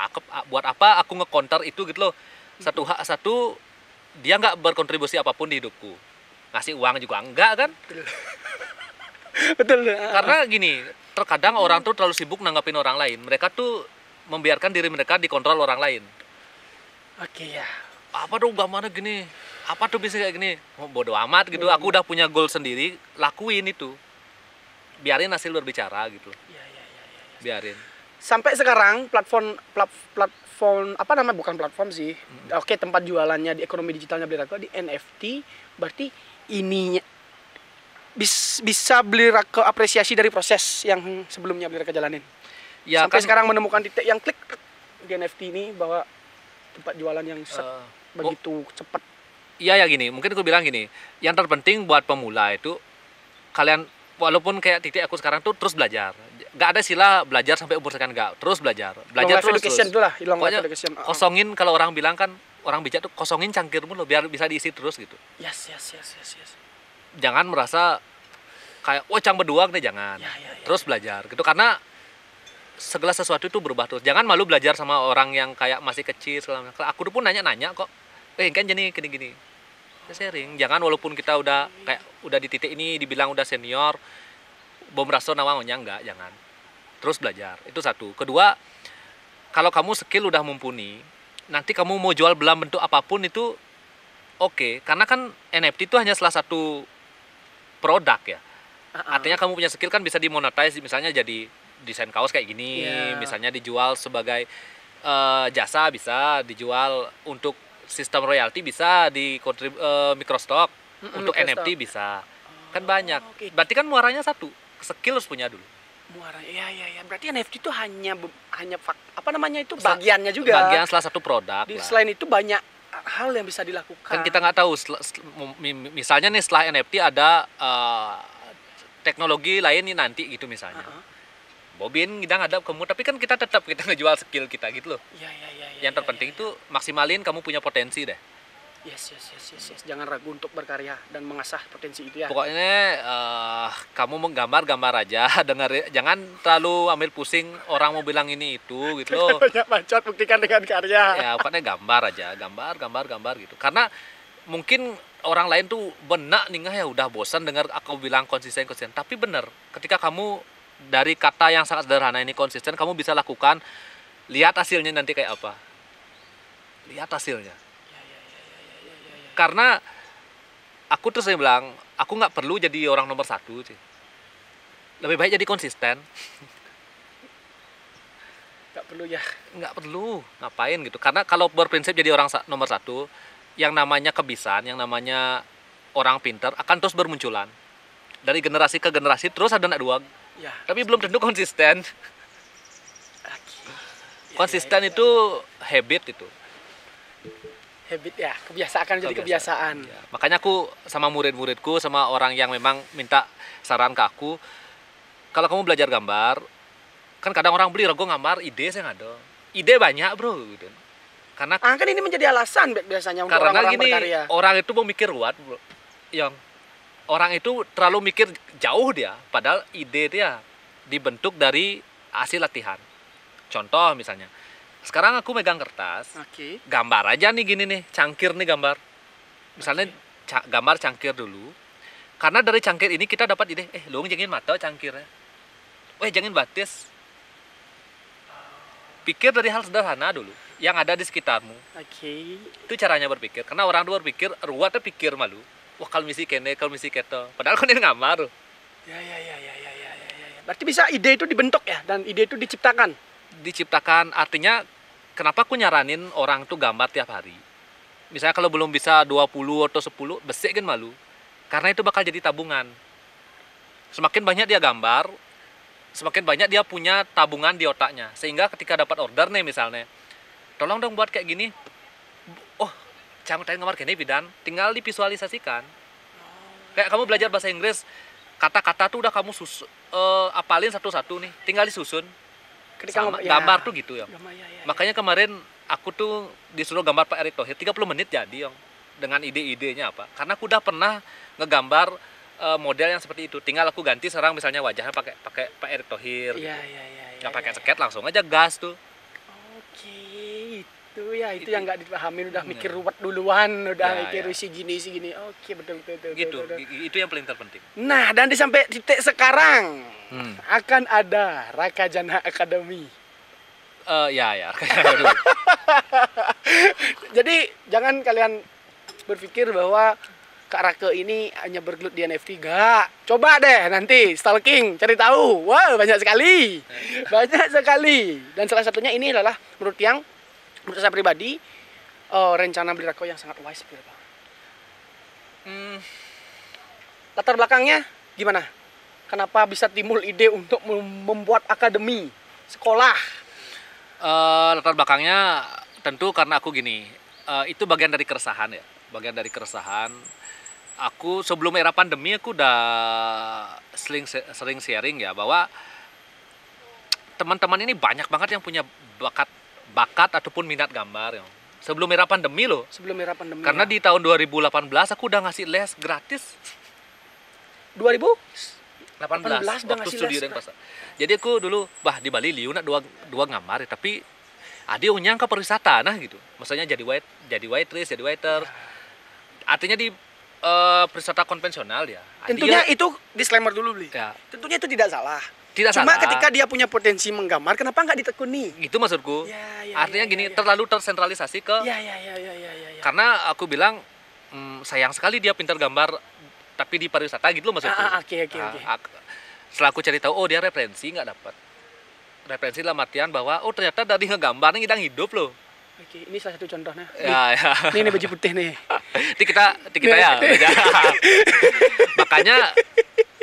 apa aku nge-counter itu gitu loh. Satu dia nggak berkontribusi apapun di hidupku, ngasih uang juga enggak kan. Betul. Karena gini, terkadang orang tuh terlalu sibuk nanggapin orang lain, mereka tuh membiarkan diri mereka dikontrol orang lain. Oke ya. Apa tuh gimana gini, apa tuh bisa kayak gini, bodo amat gitu. Aku udah punya goal sendiri, lakuin itu, biarin hasil berbicara gitu. Ya. Biarin. Sampai sekarang platform apa namanya, bukan platform sih. Oke, tempat jualannya di ekonomi digitalnya Blirako di NFT, berarti ininya bisa Blirako apresiasi dari proses yang sebelumnya Blirako jalanin. Ya, sampai kan, sekarang menemukan titik yang klik di NFT ini bahwa tempat jualan yang begitu cepat. Iya ya, gini, mungkin aku bilang gini, yang terpenting buat pemula itu kalian walaupun kayak titik aku sekarang tuh terus belajar. Gak ada sila belajar sampai umur sekian, enggak, terus belajar terus. Pokoknya kosongin, kalau orang bilang kan, orang bijak tuh kosongin cangkirmu loh biar bisa diisi terus gitu. Yes. Jangan merasa kayak cang berdua nih, jangan. Terus belajar gitu, karena segala sesuatu itu berubah terus. Jangan malu belajar sama orang yang kayak masih kecil segala macam. Aku pun nanya kok, kan jadi gini. Sharing. Jangan walaupun kita udah di titik ini dibilang udah senior, bom raso nawangnya enggak, jangan. Terus belajar, itu satu. Kedua, kalau kamu skill udah mumpuni, nanti kamu mau jual dalam bentuk apapun itu oke. Karena kan NFT itu hanya salah satu produk ya. Artinya kamu punya skill kan bisa dimonetize, misalnya jadi desain kaos kayak gini, misalnya dijual sebagai jasa, bisa dijual untuk sistem royalti, bisa di microstock, untuk NFT bisa. Kan banyak. Berarti kan muaranya satu, skill harus punya dulu. Muara, ya. Berarti NFT itu hanya apa namanya itu bagiannya juga. Bagian salah satu produk. Selain itu banyak hal yang bisa dilakukan. Kan kita nggak tahu. Misalnya nih setelah NFT ada teknologi lain nih nanti gitu misalnya. Bobin kita ngadap kamu, tapi kan kita ngejual skill kita gitu loh. Yang terpenting itu maksimalin kamu punya potensi deh. Yes. Jangan ragu untuk berkarya dan mengasah potensi itu ya. Pokoknya kamu menggambar aja, jangan terlalu ambil pusing orang mau bilang ini itu gitu loh. Banyak bacot, buktikan dengan karya. Ya pokoknya gambar aja, gambar gitu. Karena mungkin orang lain tuh benak nih ya udah bosan dengar aku bilang konsisten. Tapi bener, ketika kamu dari kata yang sangat sederhana ini konsisten, kamu bisa lakukan. Lihat hasilnya nanti kayak apa. Lihat hasilnya. Karena aku terus saya bilang, aku nggak perlu jadi orang nomor satu sih. Lebih baik jadi konsisten. Nggak perlu ya. Nggak perlu, ngapain gitu. Karena kalau berprinsip jadi orang nomor satu, yang namanya kebiasaan, yang namanya orang pintar akan terus bermunculan. Dari generasi ke generasi terus ada anak dua. Ya. Tapi belum tentu konsisten. Konsisten itu habit itu. Habit ya, kebiasaan jadi kebiasaan. Ya. Makanya aku sama murid-muridku, sama orang yang memang minta saran ke aku, kalau kamu belajar gambar, kan kadang orang beli rego gambar, ide saya nggak ada. ide banyak bro gitu. Karena kan ini menjadi alasan biasanya untuk orang-orang berkarya. Orang itu memikir luas bro, yang orang itu terlalu mikir jauh dia, padahal ide dia dibentuk dari hasil latihan. Contoh misalnya, sekarang aku megang kertas, gambar aja nih gini nih, cangkir nih gambar. Misalnya gambar cangkir dulu, karena dari cangkir ini kita dapat ide, lu jangan mata cangkirnya, jangan batis. Pikir dari hal sederhana dulu yang ada di sekitarmu. Itu caranya berpikir. Karena orang tuh berpikir, ruwetnya pikir malu. Wah kalau misi kene, kalau misi keto. Padahal kan ini ngamar. Ya. Berarti bisa ide itu dibentuk ya, dan ide itu diciptakan. Diciptakan artinya kenapa aku nyaranin orang tuh gambar tiap hari. Misalnya kalau belum bisa 20 atau 10, besik kan malu. Karena itu bakal jadi tabungan. Semakin banyak dia gambar, semakin banyak dia punya tabungan di otaknya. Sehingga ketika dapat order nih misalnya, tolong dong buat kayak gini. Jangan gambar gini bidan, tinggal divisualisasikan. Kayak kamu belajar bahasa Inggris, kata-kata tuh udah kamu apalin satu-satu nih, tinggal disusun. Sama, gambar tuh gitu ya. Makanya kemarin aku tuh disuruh gambar Pak Erick Thohir 30 menit jadi yang dengan ide-idenya apa. Karena aku udah pernah ngegambar model yang seperti itu. Tinggal aku ganti sekarang misalnya wajahnya pakai Pak Erick Thohir. Nggak pakai sket, langsung aja gas tuh. Itu yang nggak dipahami, udah mikir ruwet duluan, udah mikir isi gini. Betul. Gitu, itu yang paling terpenting. Nah, dan sampai titik sekarang akan ada Rakajana Academy. Jadi jangan kalian berpikir bahwa Kak Rake ini hanya bergelut di NFT. Gak, coba deh nanti stalking, cari tahu. Wow, banyak sekali. Dan salah satunya ini adalah menurut saya pribadi, rencana beli Rako yang sangat wise. Latar belakangnya gimana? Kenapa bisa timbul ide untuk membuat akademi sekolah? Latar belakangnya tentu karena aku gini, itu bagian dari keresahan ya. Aku sebelum era pandemi aku udah sering sharing ya, bahwa teman-teman ini banyak banget yang punya bakat ataupun minat gambar ya. Sebelum era pandemi loh. Karena di tahun 2018 aku udah ngasih les gratis. 2018 waktu studio dan pasar. Jadi aku dulu di Bali liu nak dua gambar ya, tapi ada yang nyangka pariwisata nah gitu. Maksudnya jadi waitress, jadi waiter. Artinya di pariwisata konvensional ya. Tentunya itu disclaimer dulu beli. Ya. Tentunya itu tidak salah. Cuma ketika dia punya potensi menggambar, kenapa nggak ditekuni? Gitu maksudku. Artinya gini, terlalu tersentralisasi ke. Karena aku bilang sayang sekali dia pintar gambar, tapi di pariwisata gitu loh maksudku. Oke. Setelah aku cari tahu, dia referensi nggak dapat. Referensi dalam artian bahwa ternyata dari ngegambar ini ngidang hidup loh. Oke, ini salah satu contohnya. Ya. Ini baju putih nih. Ini kita ya.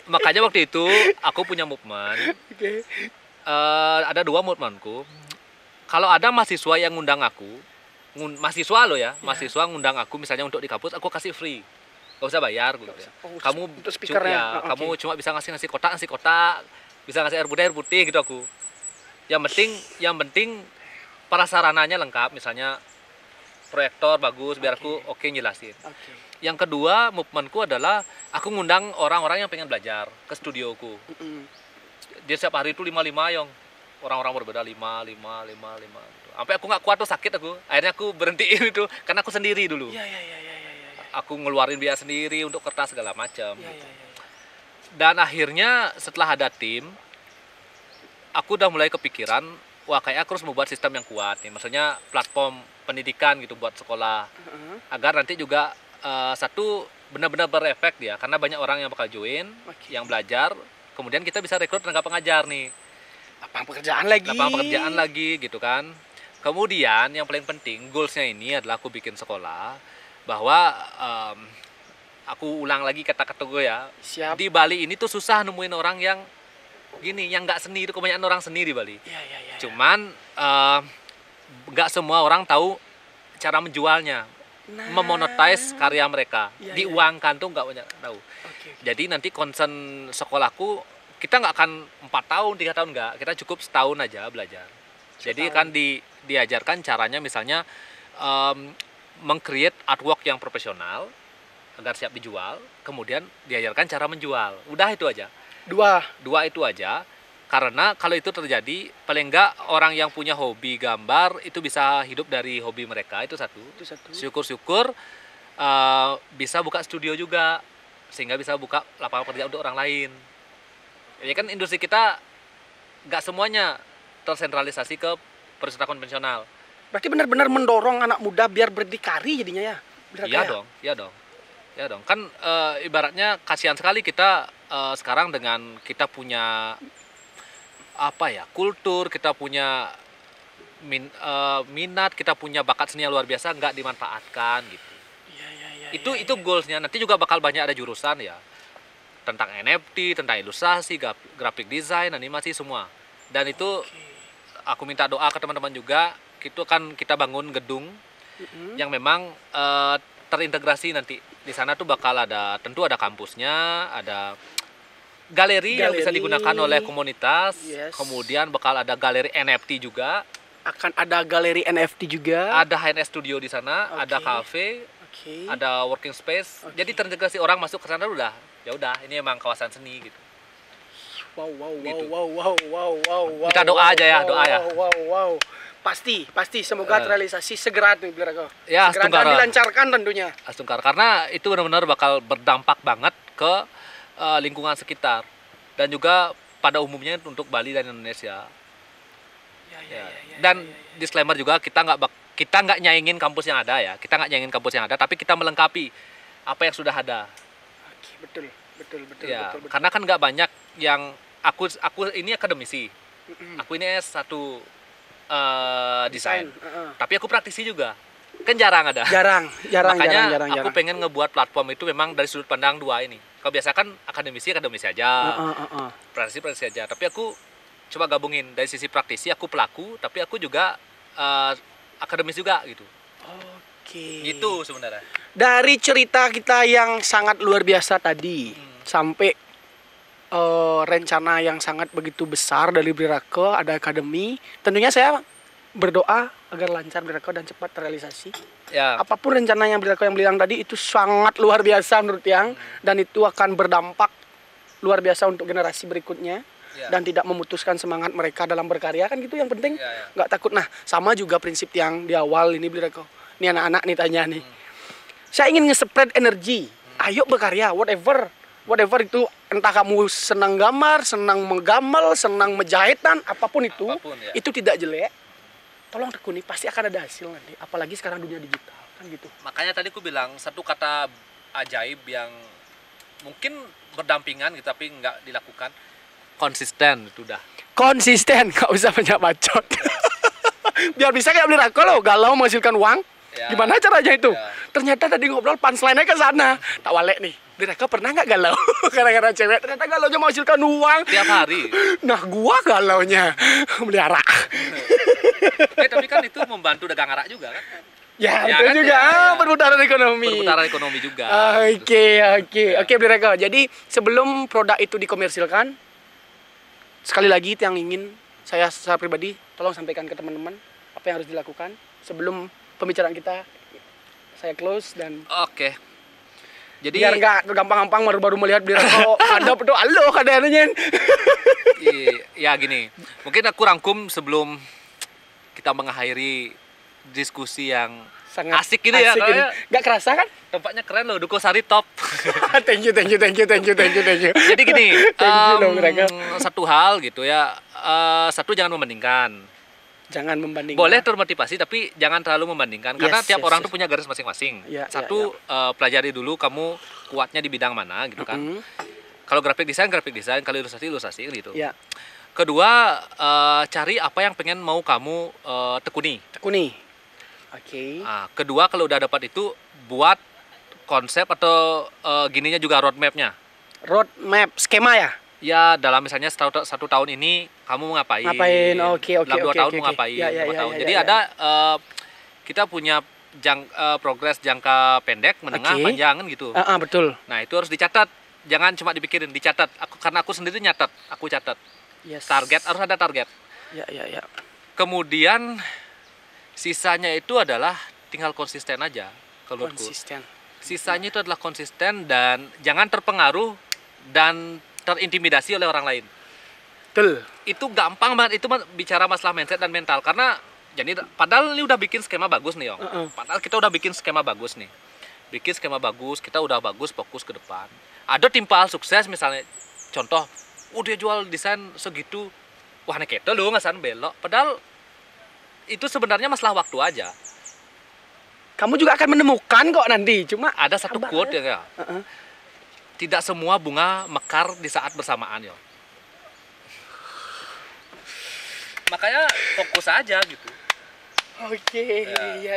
Makanya waktu itu aku punya movement. Ada 2 movementku. Kalau ada mahasiswa yang ngundang aku, mahasiswa loh ya, mahasiswa ngundang aku misalnya untuk di kampus, aku kasih free, gak usah bayar gitu ya. Kamu kamu cuma bisa ngasih kotak, bisa ngasih air putih gitu aku. Yang penting prasarananya lengkap, misalnya proyektor bagus, biar aku jelasin. Yang kedua movementku adalah aku ngundang orang-orang yang pengen belajar ke studioku. Dia setiap hari itu 5 yang orang-orang berbeda 5 gitu. Sampai aku nggak kuat tuh, sakit aku. Akhirnya aku berhentiin itu karena aku sendiri dulu. Aku ngeluarin biaya sendiri untuk kertas segala macam. Gitu. Dan akhirnya setelah ada tim, aku udah mulai kepikiran, wah kayak aku harus membuat sistem yang kuat nih. Maksudnya platform pendidikan gitu buat sekolah. Agar nanti juga satu benar-benar berefek dia, karena banyak orang yang bakal join, yang belajar, kemudian kita bisa rekrut tenaga pengajar nih. Lapangan pekerjaan lagi gitu kan. Kemudian yang paling penting goalsnya ini adalah aku bikin sekolah, bahwa aku ulang lagi kata-kata gue ya. Siap. Di Bali ini tuh susah nemuin orang yang gini, yang nggak seni. Itu kebanyakan orang seni di Bali. Cuman nggak semua orang tahu cara menjualnya, memonetize karya mereka, diuangkan tuh nggak banyak tahu. Jadi nanti concern sekolahku, kita nggak akan 4 tahun, 3 tahun nggak, kita cukup setahun aja belajar. Jadi kan diajarkan caranya misalnya meng-create artwork yang profesional agar siap dijual, kemudian diajarkan cara menjual. Udah itu aja. Dua itu aja. Karena kalau itu terjadi, paling enggak orang yang punya hobi gambar itu bisa hidup dari hobi mereka, itu satu. Syukur-syukur bisa buka studio juga, sehingga bisa buka lapangan kerja untuk orang lain. Ya kan industri kita nggak semuanya tersentralisasi ke pariwisata konvensional. Berarti benar-benar mendorong anak muda biar berdikari jadinya ya? Iya dong. Kan ibaratnya kasihan sekali kita sekarang dengan kita punya kultur, kita punya minat, kita punya bakat seni yang luar biasa nggak dimanfaatkan gitu. Itu goalsnya. Nanti juga bakal banyak ada jurusan ya tentang NFT, tentang ilustrasi, graphic design, animasi semua. Dan itu aku minta doa ke teman-teman juga. Itu kan kita bangun gedung yang memang terintegrasi nanti. Di sana tuh bakal tentu ada kampusnya, ada galeri yang bisa digunakan oleh komunitas. Kemudian bakal ada galeri NFT juga. Akan ada galeri NFT juga. Ada HNS studio di sana, ada cafe, ada working space. Jadi terintegrasi, orang masuk ke sana udah, ya udah ini emang kawasan seni gitu. Wow. Kita doa aja ya, doa ya. Wow. Pasti semoga terrealisasi segera tuh biar aku. Ya, segera dilancarkan tentunya. Astungkar, karena itu benar-benar bakal berdampak banget ke lingkungan sekitar dan juga pada umumnya untuk Bali dan Indonesia. Dan disclaimer juga, kita nggak nyaingin kampus yang ada ya, tapi kita melengkapi apa yang sudah ada. Betul. Karena kan nggak banyak yang aku ini akademisi, aku ini S1 desain, tapi aku praktisi juga. Kan jarang ada. Makanya aku pengen ngebuat platform itu memang dari sudut pandang dua ini. Kalau biasa kan akademisi aja, praktisi aja. Tapi aku coba gabungin dari sisi praktisi, aku pelaku, tapi aku juga akademis juga gitu. Gitu sebenarnya. Dari cerita kita yang sangat luar biasa tadi sampai rencana yang sangat begitu besar dari Bliraka, ada akademi. Tentunya saya berdoa agar lancar Bliraka dan cepat terrealisasi. Ya. Apapun rencananya Bliraka yang bilang tadi itu sangat luar biasa menurut Yang, dan itu akan berdampak luar biasa untuk generasi berikutnya. Dan tidak memutuskan semangat mereka dalam berkarya, kan gitu yang penting. Nggak takut. Nah, sama juga prinsip yang di awal ini Bliraka. Ini anak-anak nih tanya nih. Saya ingin nge-spread energi. Ayo berkarya, whatever itu, entah kamu senang gambar, senang menggambar, senang menjahitan, apapun itu tidak jelek. Tolong tekuni, pasti akan ada hasil nanti. Apalagi sekarang dunia digital, kan gitu. Makanya tadi aku bilang satu kata ajaib yang mungkin berdampingan gitu, tapi nggak dilakukan. Konsisten, itu udah. Konsisten, nggak usah banyak bacot. Biar bisa kayak Bliraka loh, galau menghasilkan uang. Gimana caranya itu? Ternyata tadi ngobrol punchline-nya ke sana. Tak walek nih. Bliraka pernah nggak galau gara-gara cewek? Ternyata galaunya menghasilkan uang tiap hari. Nah, gua galaunya melihara. Tapi kan itu membantu dagang arak juga kan? Ya, betul kan, juga. Perputaran ekonomi juga. Oke, Bliraka. Jadi sebelum produk itu dikomersilkan, sekali lagi itu yang ingin saya secara pribadi tolong sampaikan ke teman-teman apa yang harus dilakukan sebelum pembicaraan kita saya close. Dan Oke. Jadi biar nggak gampang-gampang baru melihat Bliraka ada betul halo kadarnya. Ya gini, mungkin aku rangkum sebelum kita mengakhiri diskusi yang sangat asik ini ya. Nggak kerasa kan? Tempatnya keren loh, Duko Sari top. Thank you. Jadi gini, satu hal gitu ya, satu jangan membandingkan. Boleh termotivasi tapi jangan terlalu membandingkan, karena tiap orang tuh punya garis masing-masing. Satu, pelajari dulu kamu kuatnya di bidang mana gitu kan. Kalau graphic design, kalau ilustrasi gitu. Kedua, cari apa yang pengen mau kamu tekuni. Nah, kedua, kalau udah dapat itu, buat konsep atau gininya juga roadmapnya. Skema ya? Ya, dalam misalnya satu tahun ini kamu ngapain? Dalam 2 tahun mau ngapain? 5 tahun. Jadi ada kita punya progres jangka pendek, menengah, panjang kan gitu. Betul. Nah, itu harus dicatat. Jangan cuma dipikirin, dicatat. Karena aku sendiri aku catat. Target harus ada target. Kemudian sisanya itu adalah tinggal konsisten aja kalau menurutku. Konsisten. Sisanya itu adalah konsisten dan jangan terpengaruh dan terintimidasi oleh orang lain. Betul. Itu gampang banget, itu bicara masalah mindset dan mental. Karena jadi padahal ini udah bikin skema bagus nih, Yong. Padahal kita udah bikin skema bagus nih. Bikin skema bagus, kita udah bagus, fokus ke depan. Ada timpal sukses misalnya, contoh, dia jual desain segitu, wah nih kita loh ngasan belok. Padahal itu sebenarnya masalah waktu aja. Kamu juga akan menemukan kok nanti, cuma ada satu quote ya. Tidak semua bunga mekar di saat bersamaan, ya. Makanya fokus aja gitu. Oke, ya.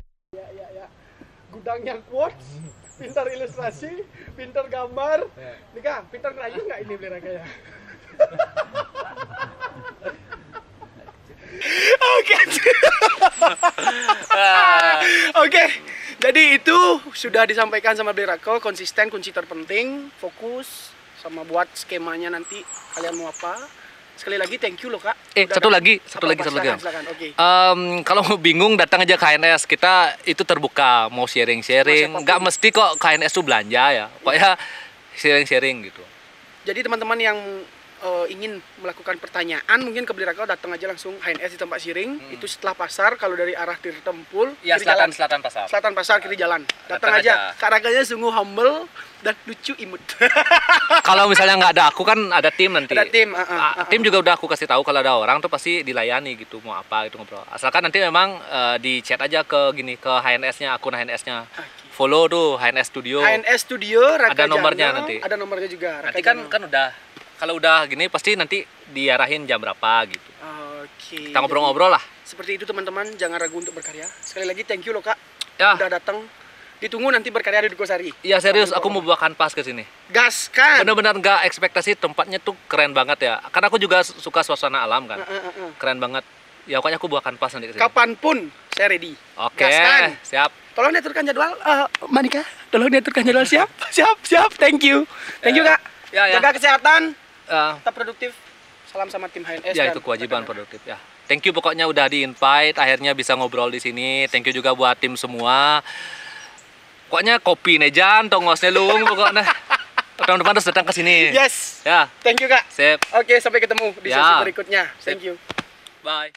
Gudangnya quotes, pintar ilustrasi, pintar gambar. Nih Kak, pintar ngerayu nggak ini beli raganya? Oke. Jadi itu sudah disampaikan sama Berakel, konsisten kunci terpenting, fokus sama buat skemanya nanti kalian mau apa. Sekali lagi thank you loh Kak. Satu lagi. Silakan. Oke. Kalau mau bingung datang aja ke HNS, kita itu terbuka, mau sharing-sharing. Nggak mesti kok HNS tuh belanja ya, pokoknya sharing-sharing gitu. Jadi teman-teman yang ingin melakukan pertanyaan mungkin ke Berakel datang aja langsung HNS di tempat Siring. Itu setelah pasar, kalau dari arah Tirtempul ya, selatan pasar. Selatan pasar kiri jalan. Datang aja. Kak Raganya sungguh humble dan lucu imut. Kalau misalnya nggak ada aku kan ada tim nanti. Ada tim. Tim juga udah aku kasih tahu kalau ada orang tuh pasti dilayani gitu, mau apa gitu ngobrol. Asalkan nanti memang di chat aja ke HNS-nya, akun HNS-nya. Follow tuh HNS Studio. HNS Studio ada nomornya nanti. Ada nomornya juga. Nanti kan udah. Kalau udah gini pasti nanti diarahin jam berapa gitu. Oke. Kita ngobrol-ngobrol lah. Seperti itu teman-teman, jangan ragu untuk berkarya. Sekali lagi thank you loh Kak. Ya. Udah datang. Ditunggu nanti berkarya di Dukosari. Iya serius, aku mau bawa kanvas ke sini. Gas kan? Bener-bener nggak ekspektasi, tempatnya tuh keren banget ya. Karena aku juga suka suasana alam kan. Keren banget. Ya pokoknya aku bawa kanvas nanti ke sini. Kapanpun saya ready. Oke, siap. Tolong diaturkan jadwal. Manika, tolong diaturkan jadwal. Siap. Thank you. Thank you Kak. Jaga kesehatan. Tetap produktif. Salam sama tim HNS. Ya itu kewajiban produktif ya. Thank you pokoknya udah di-invite, akhirnya bisa ngobrol di sini. Thank you juga buat tim semua. Pokoknya kopi nejan, tongosnya lung pokoknya. Teman-teman harus datang ke sini. Yes. Ya. Thank you Kak. Sip. Oke, sampai ketemu di sesi berikutnya. Thank you. Bye.